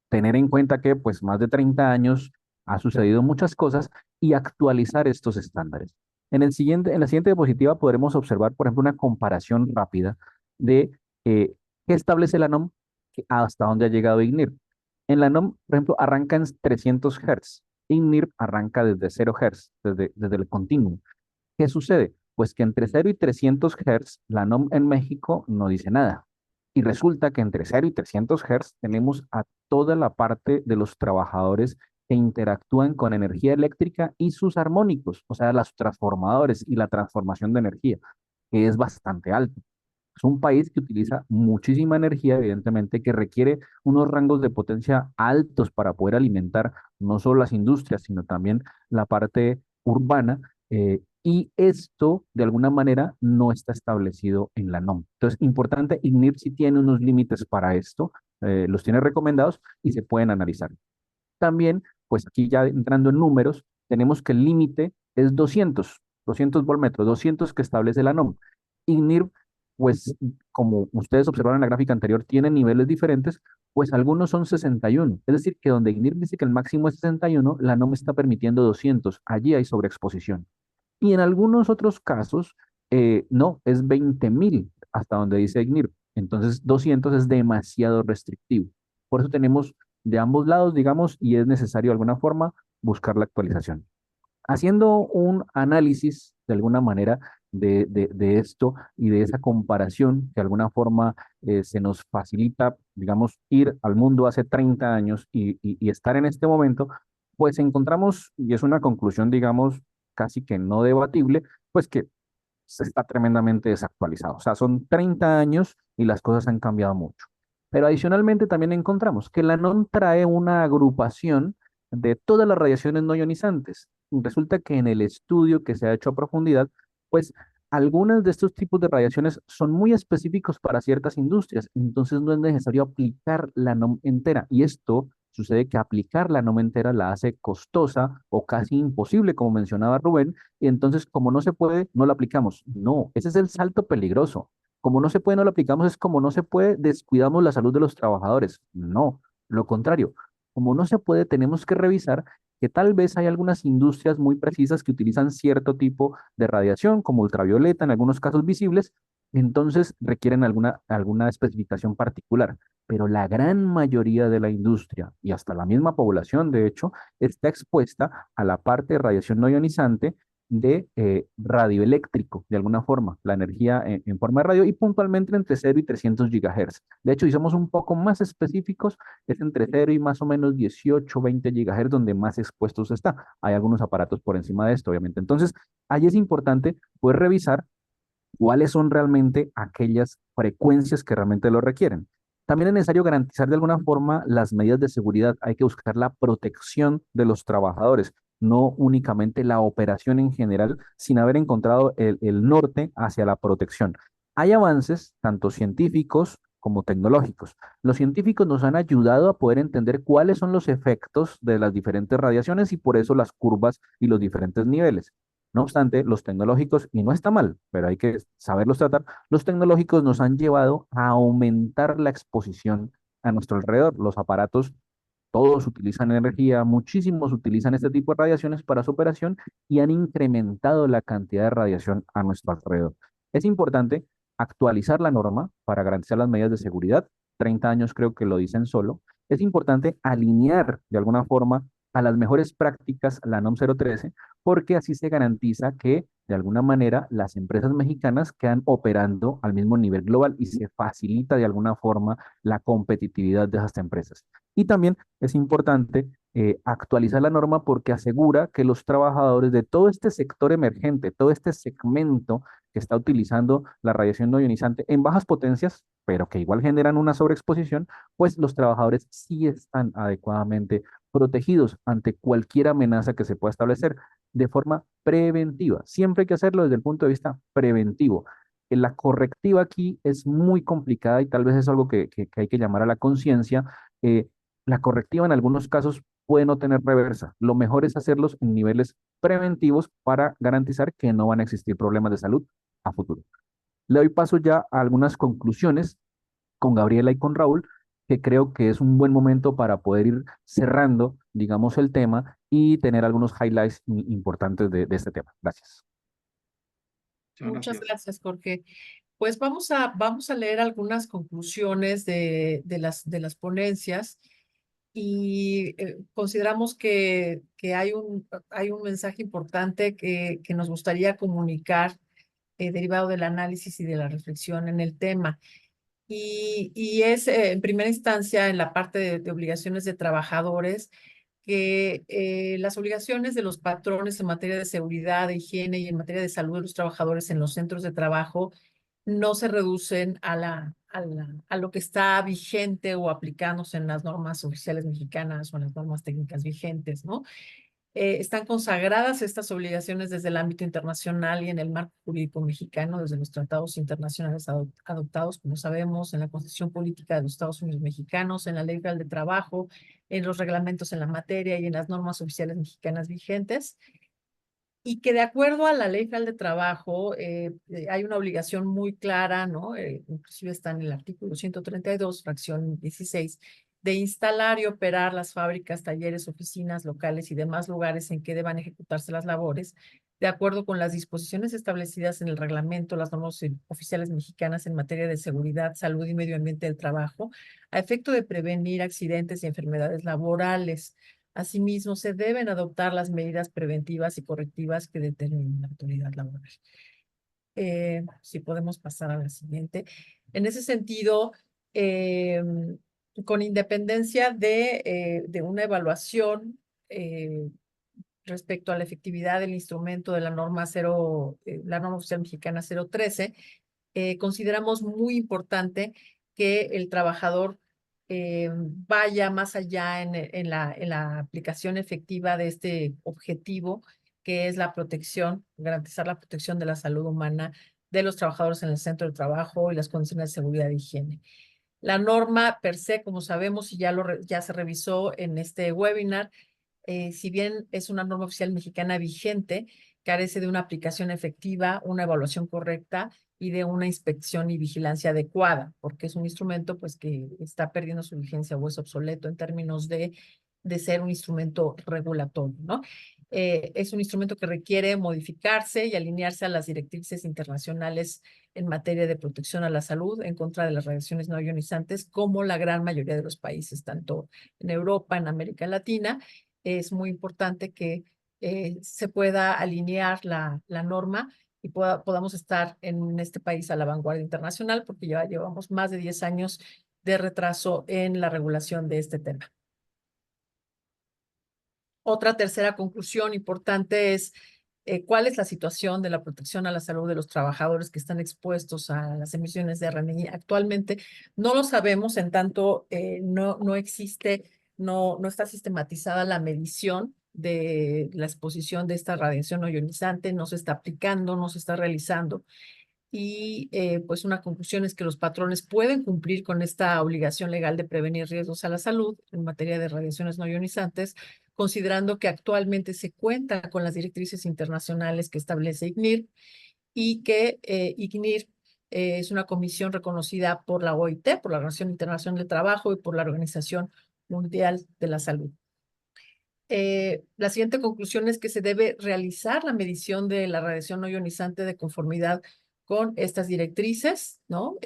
tener en cuenta que pues más de 30 años ha sucedido muchas cosas y actualizar estos estándares. En la siguiente diapositiva podremos observar, por ejemplo, una comparación rápida de qué establece la NOM hasta dónde ha llegado IGNIRP. En la NOM, por ejemplo, arranca en 300 Hz. IGNIRP arranca desde 0 Hz, desde el continuum. ¿Qué sucede? Pues que entre 0 y 300 Hz, la NOM en México no dice nada. Y resulta que entre 0 y 300 Hz tenemos a toda la parte de los trabajadores que interactúan con energía eléctrica y sus armónicos, o sea, los transformadores y la transformación de energía, que es bastante alto. Es un país que utiliza muchísima energía, evidentemente, que requiere unos rangos de potencia altos para poder alimentar no solo las industrias, sino también la parte urbana. Y esto, de alguna manera, no está establecido en la NOM. Entonces, importante, IGNIRP sí tiene unos límites para esto, los tiene recomendados y se pueden analizar. También, pues aquí ya entrando en números, tenemos que el límite es 200 voltmetros, 200 que establece la NOM. IGNIRP, pues como ustedes observaron en la gráfica anterior, tiene niveles diferentes, pues algunos son 61. Es decir, que donde IGNIRP dice que el máximo es 61, la NOM está permitiendo 200. Allí hay sobreexposición. Y en algunos otros casos, no, es 20.000 hasta donde dice IGNIRP. Entonces, 200 es demasiado restrictivo. Por eso tenemos de ambos lados, digamos, y es necesario de alguna forma buscar la actualización. Haciendo un análisis de alguna manera de esto y de esa comparación, que de alguna forma se nos facilita, digamos, ir al mundo hace 30 años y estar en este momento, pues encontramos, y es una conclusión, digamos, casi que no debatible, pues que se está tremendamente desactualizado. O sea, son 30 años y las cosas han cambiado mucho. Pero adicionalmente también encontramos que la NOM trae una agrupación de todas las radiaciones no ionizantes. Resulta que en el estudio que se ha hecho a profundidad, pues algunos de estos tipos de radiaciones son muy específicos para ciertas industrias, entonces no es necesario aplicar la NOM entera. Y esto sucede que aplicar la NOM entera la hace costosa o casi imposible, como mencionaba Rubén, y entonces como no se puede, no la aplicamos. No, ese es el salto peligroso. Como no se puede, no lo aplicamos, es como no se puede, descuidamos la salud de los trabajadores. No, lo contrario. Como no se puede, tenemos que revisar que tal vez hay algunas industrias muy precisas que utilizan cierto tipo de radiación, como ultravioleta, en algunos casos visibles, entonces requieren alguna especificación particular. Pero la gran mayoría de la industria y hasta la misma población, de hecho, está expuesta a la parte de radiación no ionizante de radioeléctrico, de alguna forma, la energía en forma de radio y puntualmente entre 0 y 300 gigahertz. De hecho, si somos un poco más específicos, es entre 0 y más o menos 18, 20 gigahertz donde más expuestos está. Hay algunos aparatos por encima de esto, obviamente. Entonces, ahí es importante poder revisar cuáles son realmente aquellas frecuencias que realmente lo requieren. También es necesario garantizar de alguna forma las medidas de seguridad. Hay que buscar la protección de los trabajadores, no únicamente la operación en general, sin haber encontrado el norte hacia la protección. Hay avances, tanto científicos como tecnológicos. Los científicos nos han ayudado a poder entender cuáles son los efectos de las diferentes radiaciones y por eso las curvas y los diferentes niveles. No obstante, los tecnológicos, y no está mal, pero hay que saberlos tratar, los tecnológicos nos han llevado a aumentar la exposición a nuestro alrededor. Los aparatos, todos utilizan energía, muchísimos utilizan este tipo de radiaciones para su operación y han incrementado la cantidad de radiación a nuestro alrededor. Es importante actualizar la norma para garantizar las medidas de seguridad. 30 años creo que lo dicen solo. Es importante alinear de alguna forma a las mejores prácticas la NOM 013 porque así se garantiza que de alguna manera las empresas mexicanas quedan operando al mismo nivel global y se facilita de alguna forma la competitividad de esas empresas. Y también es importante actualizar la norma porque asegura que los trabajadores de todo este sector emergente, todo este segmento que está utilizando la radiación no ionizante en bajas potencias, pero que igual generan una sobreexposición, pues los trabajadores sí están adecuadamente protegidos ante cualquier amenaza que se pueda establecer de forma preventiva. Siempre hay que hacerlo desde el punto de vista preventivo. La correctiva aquí es muy complicada y tal vez es algo que hay que llamar a la conciencia. Eh, la correctiva en algunos casos puede no tener reversa. Lo mejor es hacerlos en niveles preventivos para garantizar que no van a existir problemas de salud a futuro. Le doy paso ya a algunas conclusiones con Gabriela y con Raúl, que creo que es un buen momento para poder ir cerrando, digamos, el tema y tener algunos highlights importantes de este tema. Gracias. Muchas Muchas gracias. gracias, Jorge. Pues vamos a leer algunas conclusiones de las ponencias y consideramos que hay un mensaje importante que nos gustaría comunicar derivado del análisis y de la reflexión en el tema. Y es en primera instancia en la parte de obligaciones de trabajadores, que las obligaciones de los patrones en materia de seguridad, de higiene y en materia de salud de los trabajadores en los centros de trabajo no se reducen a lo que está vigente o aplicándose en las normas oficiales mexicanas o en las normas técnicas vigentes, ¿no? Están consagradas estas obligaciones desde el ámbito internacional y en el marco jurídico mexicano, desde los tratados internacionales adoptados, como sabemos, en la Constitución Política de los Estados Unidos Mexicanos, en la Ley Federal de Trabajo, en los reglamentos en la materia y en las normas oficiales mexicanas vigentes. Y que de acuerdo a la Ley Federal de Trabajo hay una obligación muy clara, ¿no? Inclusive está en el artículo 132, fracción 16, de instalar y operar las fábricas, talleres, oficinas, locales y demás lugares en que deban ejecutarse las labores, de acuerdo con las disposiciones establecidas en el reglamento, las normas oficiales mexicanas en materia de seguridad, salud y medio ambiente del trabajo, a efecto de prevenir accidentes y enfermedades laborales. Asimismo, se deben adoptar las medidas preventivas y correctivas que determine la autoridad laboral. Si podemos pasar a la siguiente. En ese sentido, con independencia de una evaluación respecto a la efectividad del instrumento de la norma la norma oficial mexicana 013, consideramos muy importante que el trabajador vaya más allá en la aplicación efectiva de este objetivo, que es la protección, garantizar la protección de la salud humana de los trabajadores en el centro de trabajo y las condiciones de seguridad e higiene. La norma per se, como sabemos, y ya se revisó en este webinar, si bien es una norma oficial mexicana vigente, carece de una aplicación efectiva, una evaluación correcta y de una inspección y vigilancia adecuada, porque es un instrumento pues que está perdiendo su vigencia o es obsoleto en términos de ser un instrumento regulatorio, ¿no? Es un instrumento que requiere modificarse y alinearse a las directrices internacionales en materia de protección a la salud en contra de las radiaciones no ionizantes, como la gran mayoría de los países, tanto en Europa, en América Latina. Es muy importante que se pueda alinear la norma y podamos estar en este país a la vanguardia internacional, porque ya llevamos más de 10 años de retraso en la regulación de este tema. Otra tercera conclusión importante es cuál es la situación de la protección a la salud de los trabajadores que están expuestos a las emisiones de RNI. Actualmente no lo sabemos, en tanto no existe, no está sistematizada la medición de la exposición de esta radiación no ionizante, no se está aplicando, no se está realizando. Y pues una conclusión es que los patrones pueden cumplir con esta obligación legal de prevenir riesgos a la salud en materia de radiaciones no ionizantes, considerando que actualmente se cuenta con las directrices internacionales que establece ICNIRP y que ICNIRP es una comisión reconocida por la OIT, por la Organización Internacional del Trabajo y por la Organización Mundial de la Salud. La siguiente conclusión es que se debe realizar la medición de la radiación no ionizante de conformidad con estas directrices, ¿no?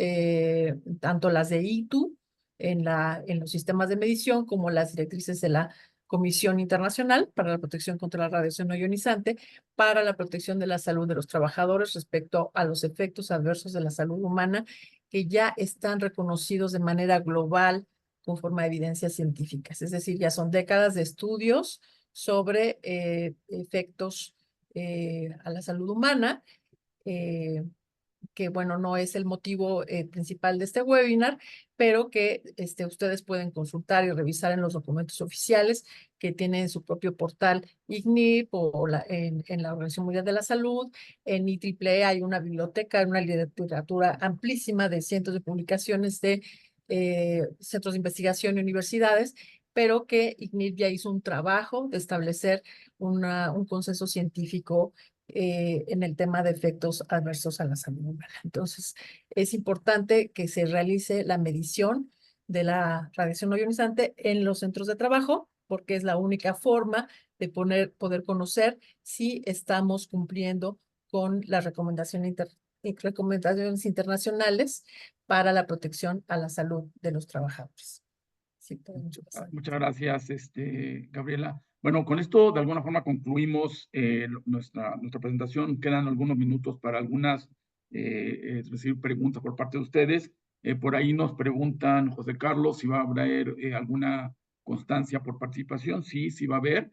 Tanto las de ITU en los sistemas de medición como las directrices de la Comisión Internacional para la Protección contra la Radiación No Ionizante, para la protección de la salud de los trabajadores respecto a los efectos adversos de la salud humana que ya están reconocidos de manera global conforme a evidencias científicas. Es decir, ya son décadas de estudios sobre efectos a la salud humana que bueno, no es el motivo principal de este webinar, pero que ustedes pueden consultar y revisar en los documentos oficiales que tienen su propio portal ICNIRP o en la Organización Mundial de la Salud. En IEEE hay una biblioteca, una literatura amplísima de cientos de publicaciones de centros de investigación y universidades, pero que ICNIRP ya hizo un trabajo de establecer un consenso científico en el tema de efectos adversos a la salud humana. Entonces, es importante que se realice la medición de la radiación no ionizante en los centros de trabajo, porque es la única forma de poder conocer si estamos cumpliendo con las recomendaciones internacionales para la protección a la salud de los trabajadores. Sí, podemos pasar. Muchas gracias, Gabriela. Bueno, con esto de alguna forma concluimos nuestra presentación. Quedan algunos minutos para recibir preguntas por parte de ustedes. Por ahí nos preguntan, José Carlos, si va a haber alguna constancia por participación. Sí, sí va a haber.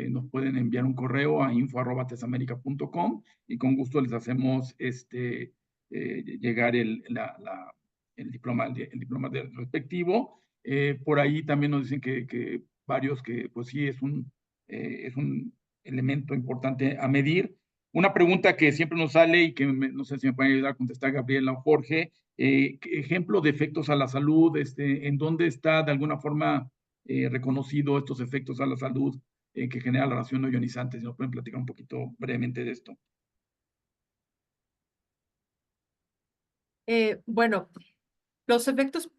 Nos pueden enviar un correo a info@tesamerica.com y con gusto les hacemos llegar el diploma respectivo. Por ahí también nos dicen que varios que pues sí es un elemento importante a medir. Una pregunta que siempre nos sale y que no sé si me pueden ayudar a contestar Gabriela o Jorge, ejemplo de efectos a la salud, ¿en dónde está de alguna forma reconocido estos efectos a la salud que genera la radiación no ionizante? Si nos pueden platicar un poquito brevemente de esto. Bueno, los efectos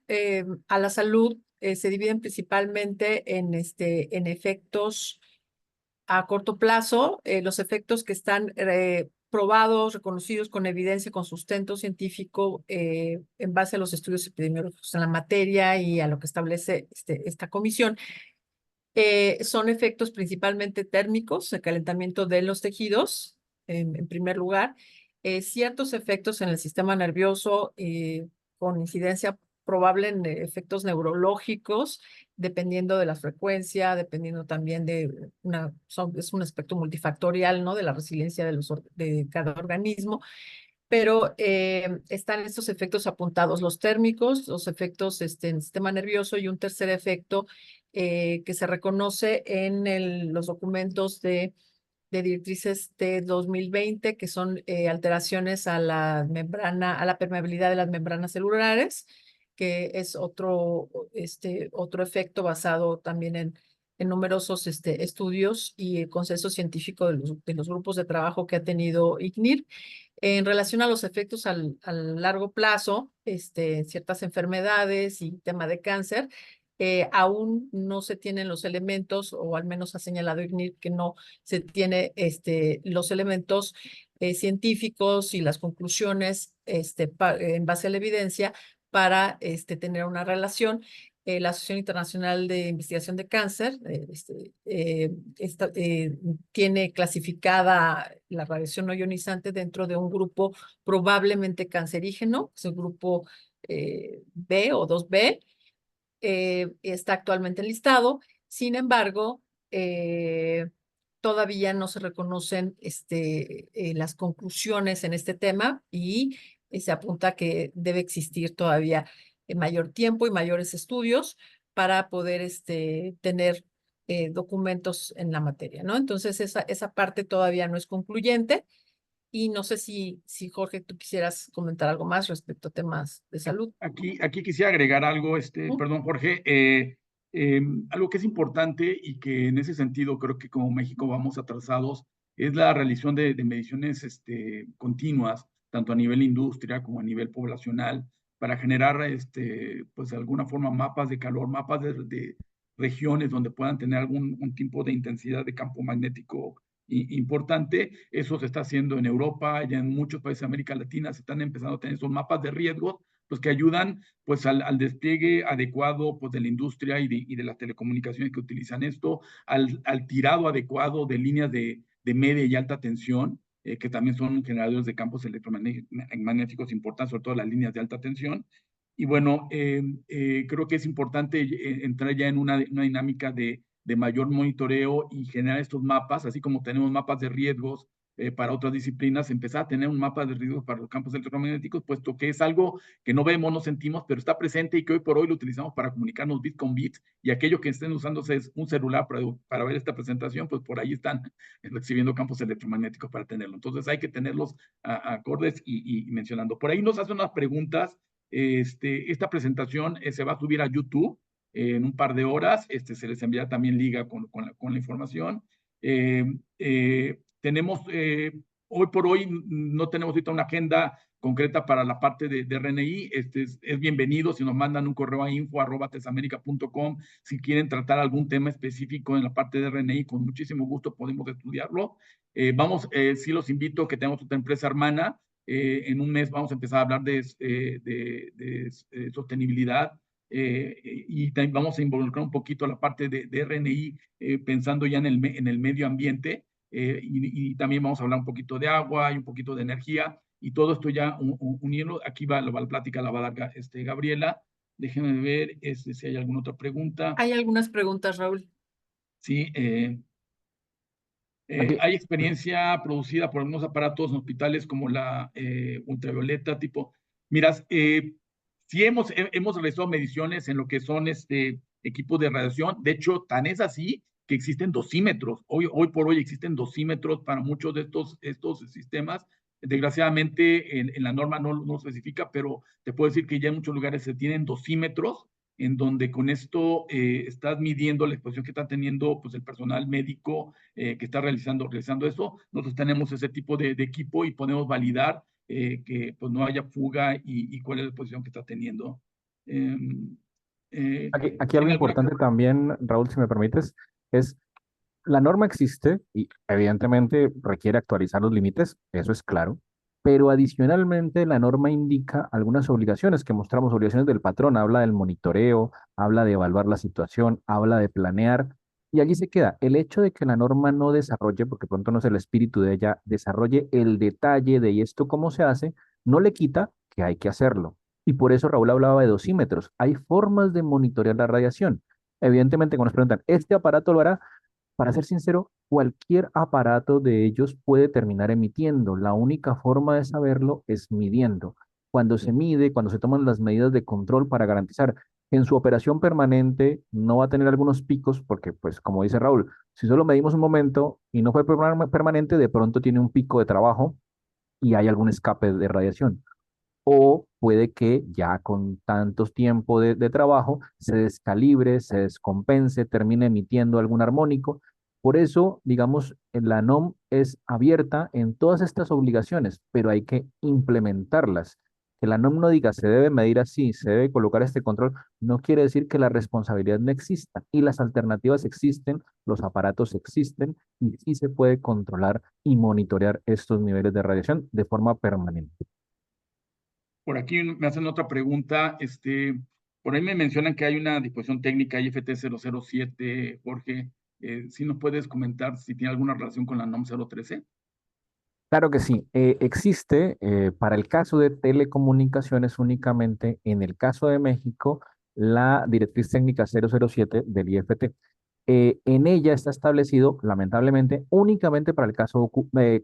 a la salud se dividen principalmente en efectos a corto plazo, los efectos que están probados, reconocidos con evidencia, con sustento científico en base a los estudios epidemiológicos en la materia y a lo que establece esta comisión. Son efectos principalmente térmicos, el calentamiento de los tejidos, en primer lugar, ciertos efectos en el sistema nervioso con incidencia probable en efectos neurológicos, dependiendo de la frecuencia, dependiendo también de es un aspecto multifactorial, ¿no? De la resiliencia de cada organismo. Pero están estos efectos apuntados, los térmicos, los efectos en el sistema nervioso y un tercer efecto que se reconoce en los documentos de directrices de 2020, que son alteraciones a la membrana, a la permeabilidad de las membranas celulares, que es otro efecto basado también en numerosos estudios y el consenso científico de los grupos de trabajo que ha tenido ICNIRP. En relación a los efectos a largo plazo, ciertas enfermedades y tema de cáncer, aún no se tienen los elementos, o al menos ha señalado ICNIRP que no se tiene los elementos científicos y las conclusiones en base a la evidencia para tener una relación. La Asociación Internacional de Investigación de Cáncer tiene clasificada la radiación no ionizante dentro de un grupo probablemente cancerígeno, es el grupo B o 2B, está actualmente enlistado. Sin embargo, todavía no se reconocen las conclusiones en este tema y se apunta que debe existir todavía mayor tiempo y mayores estudios para poder tener documentos en la materia, ¿no? Entonces, esa parte todavía no es concluyente. Y no sé si Jorge, tú quisieras comentar algo más respecto a temas de salud. Aquí quisiera agregar algo, perdón, Jorge, algo que es importante y que en ese sentido creo que como México vamos atrasados, es la realización de mediciones continuas, tanto a nivel industria como a nivel poblacional, para generar, pues de alguna forma, mapas de calor, mapas de regiones donde puedan tener un tipo de intensidad de campo magnético importante. Eso se está haciendo en Europa, ya en muchos países de América Latina se están empezando a tener esos mapas de riesgos, pues que ayudan pues al despliegue adecuado pues de la industria y de las telecomunicaciones que utilizan esto, al tirado adecuado de líneas de media y alta tensión, que también son generadores de campos electromagnéticos importantes, sobre todo las líneas de alta tensión. Y bueno, creo que es importante entrar ya en una dinámica de mayor monitoreo y generar estos mapas, así como tenemos mapas de riesgos para otras disciplinas, empezar a tener un mapa de riesgos para los campos electromagnéticos, puesto que es algo que no vemos, no sentimos, pero está presente y que hoy por hoy lo utilizamos para comunicarnos bit con bit, y aquello que estén usándose es un celular para ver esta presentación, pues por ahí están recibiendo campos electromagnéticos para tenerlo. Entonces hay que tenerlos acordes y mencionando. Por ahí nos hacen unas preguntas. Esta presentación se va a subir a YouTube en un par de horas. Se les envía también liga con la información. Tenemos, hoy por hoy no tenemos ahorita una agenda concreta para la parte de RNI. Es bienvenido si nos mandan un correo a info@tesamerica.com si quieren tratar algún tema específico en la parte de RNI, con muchísimo gusto podemos estudiarlo. Sí los invito a que tengamos otra empresa hermana. En un mes vamos a empezar a hablar de sostenibilidad, y también vamos a involucrar un poquito la parte de RNI, pensando ya en el medio ambiente, y también vamos a hablar un poquito de agua y un poquito de energía, y todo esto ya unirlo. Aquí la plática la va a dar Gabriela. Déjenme ver si hay alguna otra pregunta. Hay algunas preguntas, Raúl. Sí, Aquí, hay experiencia producida por algunos aparatos en hospitales como la ultravioleta, tipo. Miras, sí hemos realizado mediciones en lo que son equipos de radiación. De hecho, tan es así que existen dosímetros. Hoy por hoy existen dosímetros para muchos de estos sistemas. Desgraciadamente, en la norma no especifica, pero te puedo decir que ya en muchos lugares se tienen dosímetros en donde con esto estás midiendo la exposición que está teniendo pues, el personal médico que está realizando eso. Nosotros tenemos ese tipo de equipo y podemos validar que pues, no haya fuga y cuál es la exposición que está teniendo. aquí algo ¿Tiene alguna importante pregunta? también, Raúl, si me permites, es la norma existe y evidentemente requiere actualizar los límites, eso es claro, pero adicionalmente la norma indica algunas obligaciones que mostramos, obligaciones del patrón, habla del monitoreo, habla de evaluar la situación, habla de planear, y allí se queda. El hecho de que la norma no desarrolle, porque pronto no es el espíritu de ella, desarrolle el detalle de esto cómo se hace, no le quita que hay que hacerlo. Y por eso Raúl hablaba de dosímetros. Hay formas de monitorear la radiación. Evidentemente, cuando nos preguntan, ¿este aparato lo hará? Para ser sincero, cualquier aparato de ellos puede terminar emitiendo. La única forma de saberlo es midiendo. Cuando se mide, cuando se toman las medidas de control para garantizar que en su operación permanente no va a tener algunos picos, porque pues como dice Raúl, si solo medimos un momento y no fue permanente, de pronto tiene un pico de trabajo y hay algún escape de radiación. O puede que ya con tantos tiempo de trabajo se descalibre, se descompense, termine emitiendo algún armónico. Por eso, digamos, la NOM es abierta en todas estas obligaciones, pero hay que implementarlas. Que la NOM no diga se debe medir así, se debe colocar este control, no quiere decir que la responsabilidad no exista. Y las alternativas existen, los aparatos existen, y sí se puede controlar y monitorear estos niveles de radiación de forma permanente. Por aquí me hacen otra pregunta. Por ahí me mencionan que hay una disposición técnica IFT 007, Jorge. ¿Sí nos puedes comentar si tiene alguna relación con la NOM 013? Claro que sí. Existe para el caso de telecomunicaciones únicamente, en el caso de México, la Directriz Técnica 007 del IFT. En ella está establecido, lamentablemente, únicamente para el caso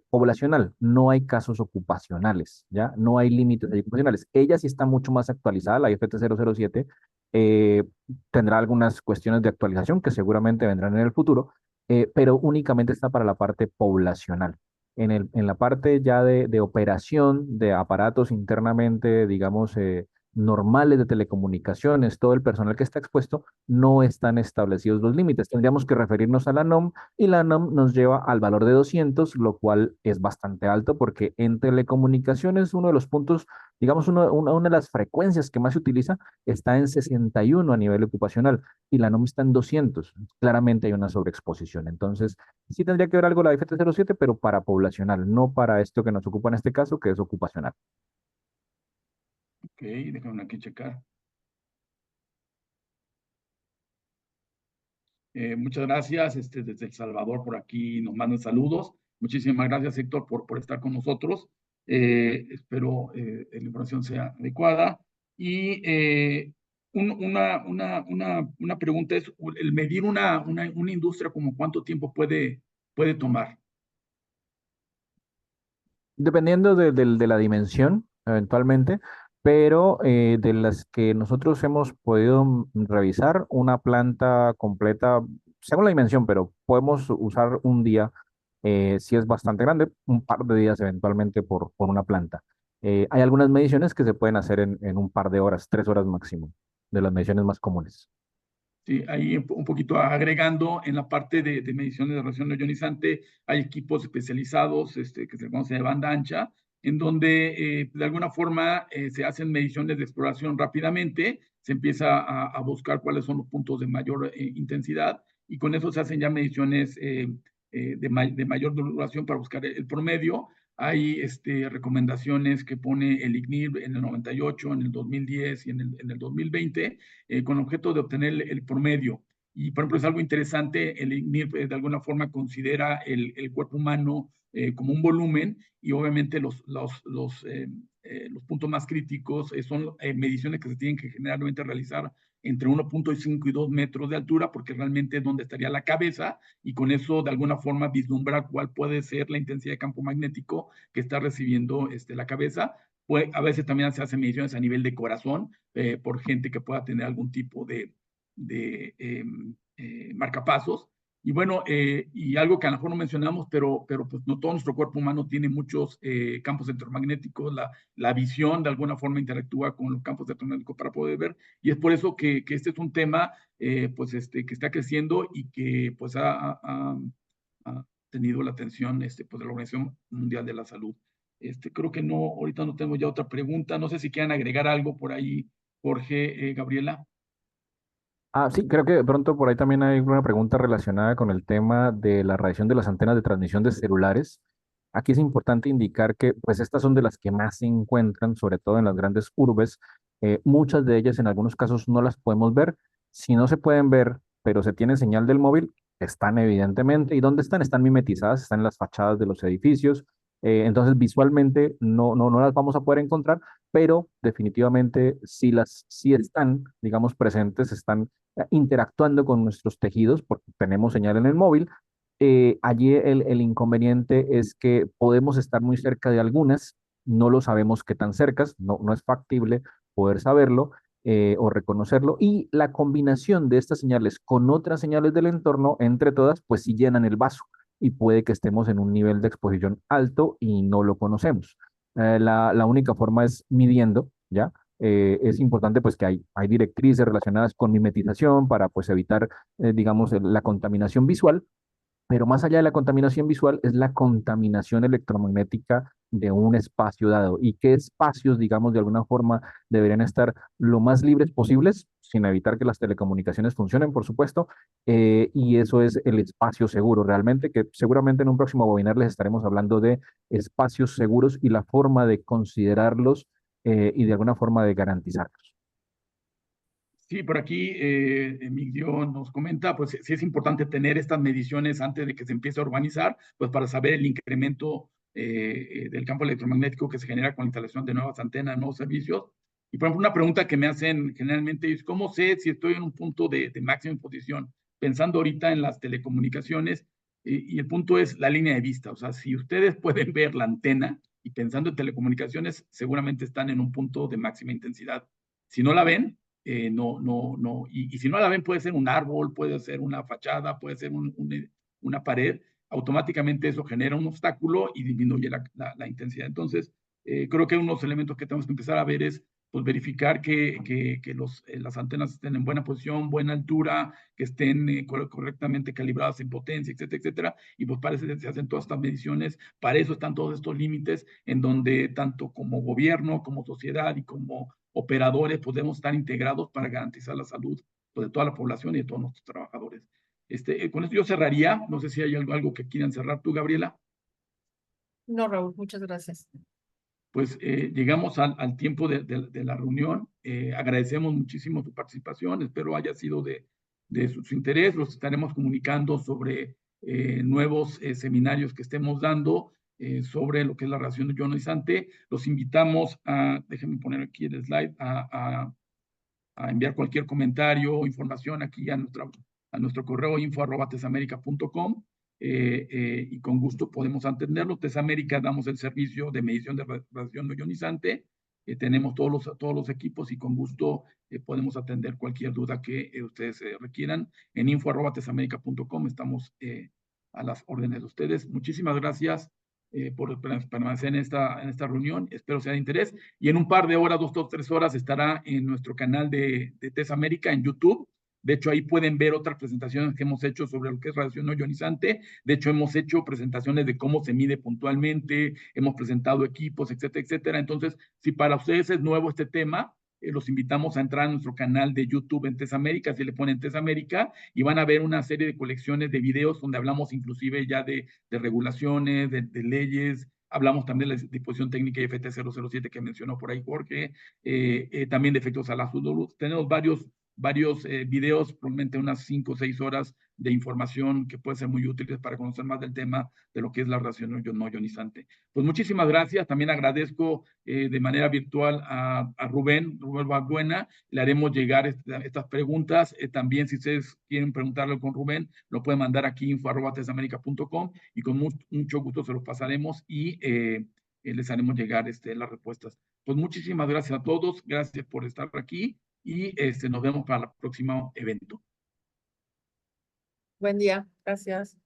poblacional. No hay casos ocupacionales, ¿ya? No hay límites ocupacionales. Ella sí está mucho más actualizada, la IFT 007. eh, Tendrá algunas cuestiones de actualización que seguramente vendrán en el futuro, pero únicamente está para la parte poblacional. En la parte ya de operación de aparatos internamente, digamos, normales de telecomunicaciones, todo el personal que está expuesto, no están establecidos los límites. Tendríamos que referirnos a la NOM y la NOM nos lleva al valor de 200, lo cual es bastante alto porque en telecomunicaciones uno de los puntos, digamos, una de las frecuencias que más se utiliza está en 61 a nivel ocupacional y la NOM está en 200. Claramente hay una sobreexposición. Entonces, sí tendría que ver algo la FT07, pero para poblacional, no para esto que nos ocupa en este caso, que es ocupacional. Ok, déjame aquí checar. Muchas gracias. Desde El Salvador por aquí nos mandan saludos. Muchísimas gracias, Héctor, por estar con nosotros. Espero la información sea adecuada. Y una pregunta es, el medir una industria, ¿como cuánto tiempo puede tomar? Dependiendo de la dimensión, eventualmente, pero de las que nosotros hemos podido revisar, una planta completa, según la dimensión, pero podemos usar un día, si es bastante grande, un par de días eventualmente por una planta. Hay algunas mediciones que se pueden hacer en un par de horas, 3 horas máximo, de las mediciones más comunes. Sí, ahí un poquito agregando en la parte de mediciones de radiación no ionizante, hay equipos especializados que se conoce de banda ancha, en donde de alguna forma se hacen mediciones de exploración rápidamente, se empieza a buscar cuáles son los puntos de mayor intensidad y con eso se hacen ya mediciones de mayor duración para buscar el promedio. Hay recomendaciones que pone el ICNIRP en el 98, en el 2010 y en el 2020 con objeto de obtener el promedio. Y, por ejemplo, es algo interesante, el ICNIRP de alguna forma considera el cuerpo humano como un volumen y obviamente los puntos más críticos son mediciones que se tienen que generalmente realizar entre 1.5 y 2 metros de altura, porque realmente es donde estaría la cabeza, y con eso de alguna forma vislumbrar cuál puede ser la intensidad de campo magnético que está recibiendo la cabeza. A veces también se hacen mediciones a nivel de corazón por gente que pueda tener algún tipo de marcapasos. Y bueno, y algo que a lo mejor no mencionamos, pero pues no todo nuestro cuerpo humano tiene muchos campos electromagnéticos, la visión de alguna forma interactúa con los campos electromagnéticos para poder ver, y es por eso que este es un tema pues que está creciendo y que pues ha tenido la atención pues, de la Organización Mundial de la Salud. Creo que no, ahorita no tengo ya otra pregunta, no sé si quieran agregar algo por ahí, Jorge, Gabriela. Ah, sí, creo que de pronto por ahí también hay una pregunta relacionada con el tema de la radiación de las antenas de transmisión de celulares. Aquí es importante indicar que pues estas son de las que más se encuentran, sobre todo en las grandes urbes. Muchas de ellas en algunos casos no las podemos ver. Si no se pueden ver, pero se tiene señal del móvil, están evidentemente. ¿Y dónde están? Están mimetizadas, están en las fachadas de los edificios. Entonces visualmente no las vamos a poder encontrar, pero definitivamente sí están, digamos, presentes, están interactuando con nuestros tejidos porque tenemos señal en el móvil. Allí el inconveniente es que podemos estar muy cerca de algunas, no lo sabemos qué tan cercas, no es factible poder saberlo o reconocerlo, y la combinación de estas señales con otras señales del entorno, entre todas, pues sí llenan el vaso y puede que estemos en un nivel de exposición alto y no lo conocemos. La única forma es midiendo, ¿ya? Es importante pues que hay directrices relacionadas con mimetización para pues evitar, digamos, la contaminación visual, pero más allá de la contaminación visual es la contaminación electromagnética de un espacio dado y qué espacios, digamos, de alguna forma deberían estar lo más libres posibles, sin evitar que las telecomunicaciones funcionen, por supuesto, y eso es el espacio seguro realmente, que seguramente en un próximo webinar les estaremos hablando de espacios seguros y la forma de considerarlos y de alguna forma de garantizarlos. Sí, por aquí Emilio nos comenta, pues sí es importante tener estas mediciones antes de que se empiece a urbanizar, pues para saber el incremento del campo electromagnético que se genera con la instalación de nuevas antenas, nuevos servicios. Y por ejemplo, una pregunta que me hacen generalmente es, ¿cómo sé si estoy en un punto de máxima exposición? Pensando ahorita en las telecomunicaciones, y el punto es la línea de vista, o sea, si ustedes pueden ver la antena y pensando en telecomunicaciones, seguramente están en un punto de máxima intensidad. Si no la ven, no. Y si no la ven, puede ser un árbol, puede ser una fachada, puede ser una pared. Automáticamente eso genera un obstáculo y disminuye la intensidad. Entonces, creo que unos elementos que tenemos que empezar a ver es pues, verificar que las antenas estén en buena posición, buena altura, que estén correctamente calibradas en potencia, etcétera, etcétera. Y pues parece que se hacen todas estas mediciones. Para eso están todos estos límites en donde tanto como gobierno, como sociedad y como operadores podemos estar integrados para garantizar la salud pues, de toda la población y de todos nuestros trabajadores. Con esto yo cerraría, no sé si hay algo que quieran cerrar tú, Gabriela. No, Raúl, muchas gracias. Pues llegamos al tiempo de la reunión. Agradecemos muchísimo su participación, espero haya sido de su interés. Los estaremos comunicando sobre nuevos seminarios que estemos dando sobre lo que es la radiación ionizante. Los invitamos déjenme poner aquí el slide, a enviar cualquier comentario o información aquí a nuestro correo info@tesamerica.com y con gusto podemos atenderlo. TES América damos el servicio de medición de radiación no ionizante. Tenemos todos los equipos y con gusto podemos atender cualquier duda que ustedes requieran. En info@tesamerica.com estamos a las órdenes de ustedes. Muchísimas gracias por permanecer en esta reunión. Espero sea de interés. Y en un par de horas, 2 o 3 horas, estará en nuestro canal de TES América en YouTube. De hecho, ahí pueden ver otras presentaciones que hemos hecho sobre lo que es radiación no ionizante. De hecho, hemos hecho presentaciones de cómo se mide puntualmente, hemos presentado equipos, etcétera, etcétera. Entonces, si para ustedes es nuevo este tema, los invitamos a entrar a nuestro canal de YouTube en TES América, si le ponen TES América, y van a ver una serie de colecciones de videos donde hablamos inclusive ya de regulaciones, de leyes, hablamos también de la disposición técnica IFT 007 que mencionó por ahí Jorge, también de efectos al azul. Tenemos varios videos, probablemente unas 5 o 6 horas de información que pueden ser muy útiles para conocer más del tema de lo que es la radiación no ionizante. Pues muchísimas gracias. También agradezco de manera virtual a Rubén Balbuena. Le haremos llegar estas preguntas. También si ustedes quieren preguntarle con Rubén, lo pueden mandar aquí info@tesamerica.com y con mucho gusto se los pasaremos y les haremos llegar las respuestas. Pues muchísimas gracias a todos. Gracias por estar aquí y nos vemos para el próximo evento. Buen día. Gracias.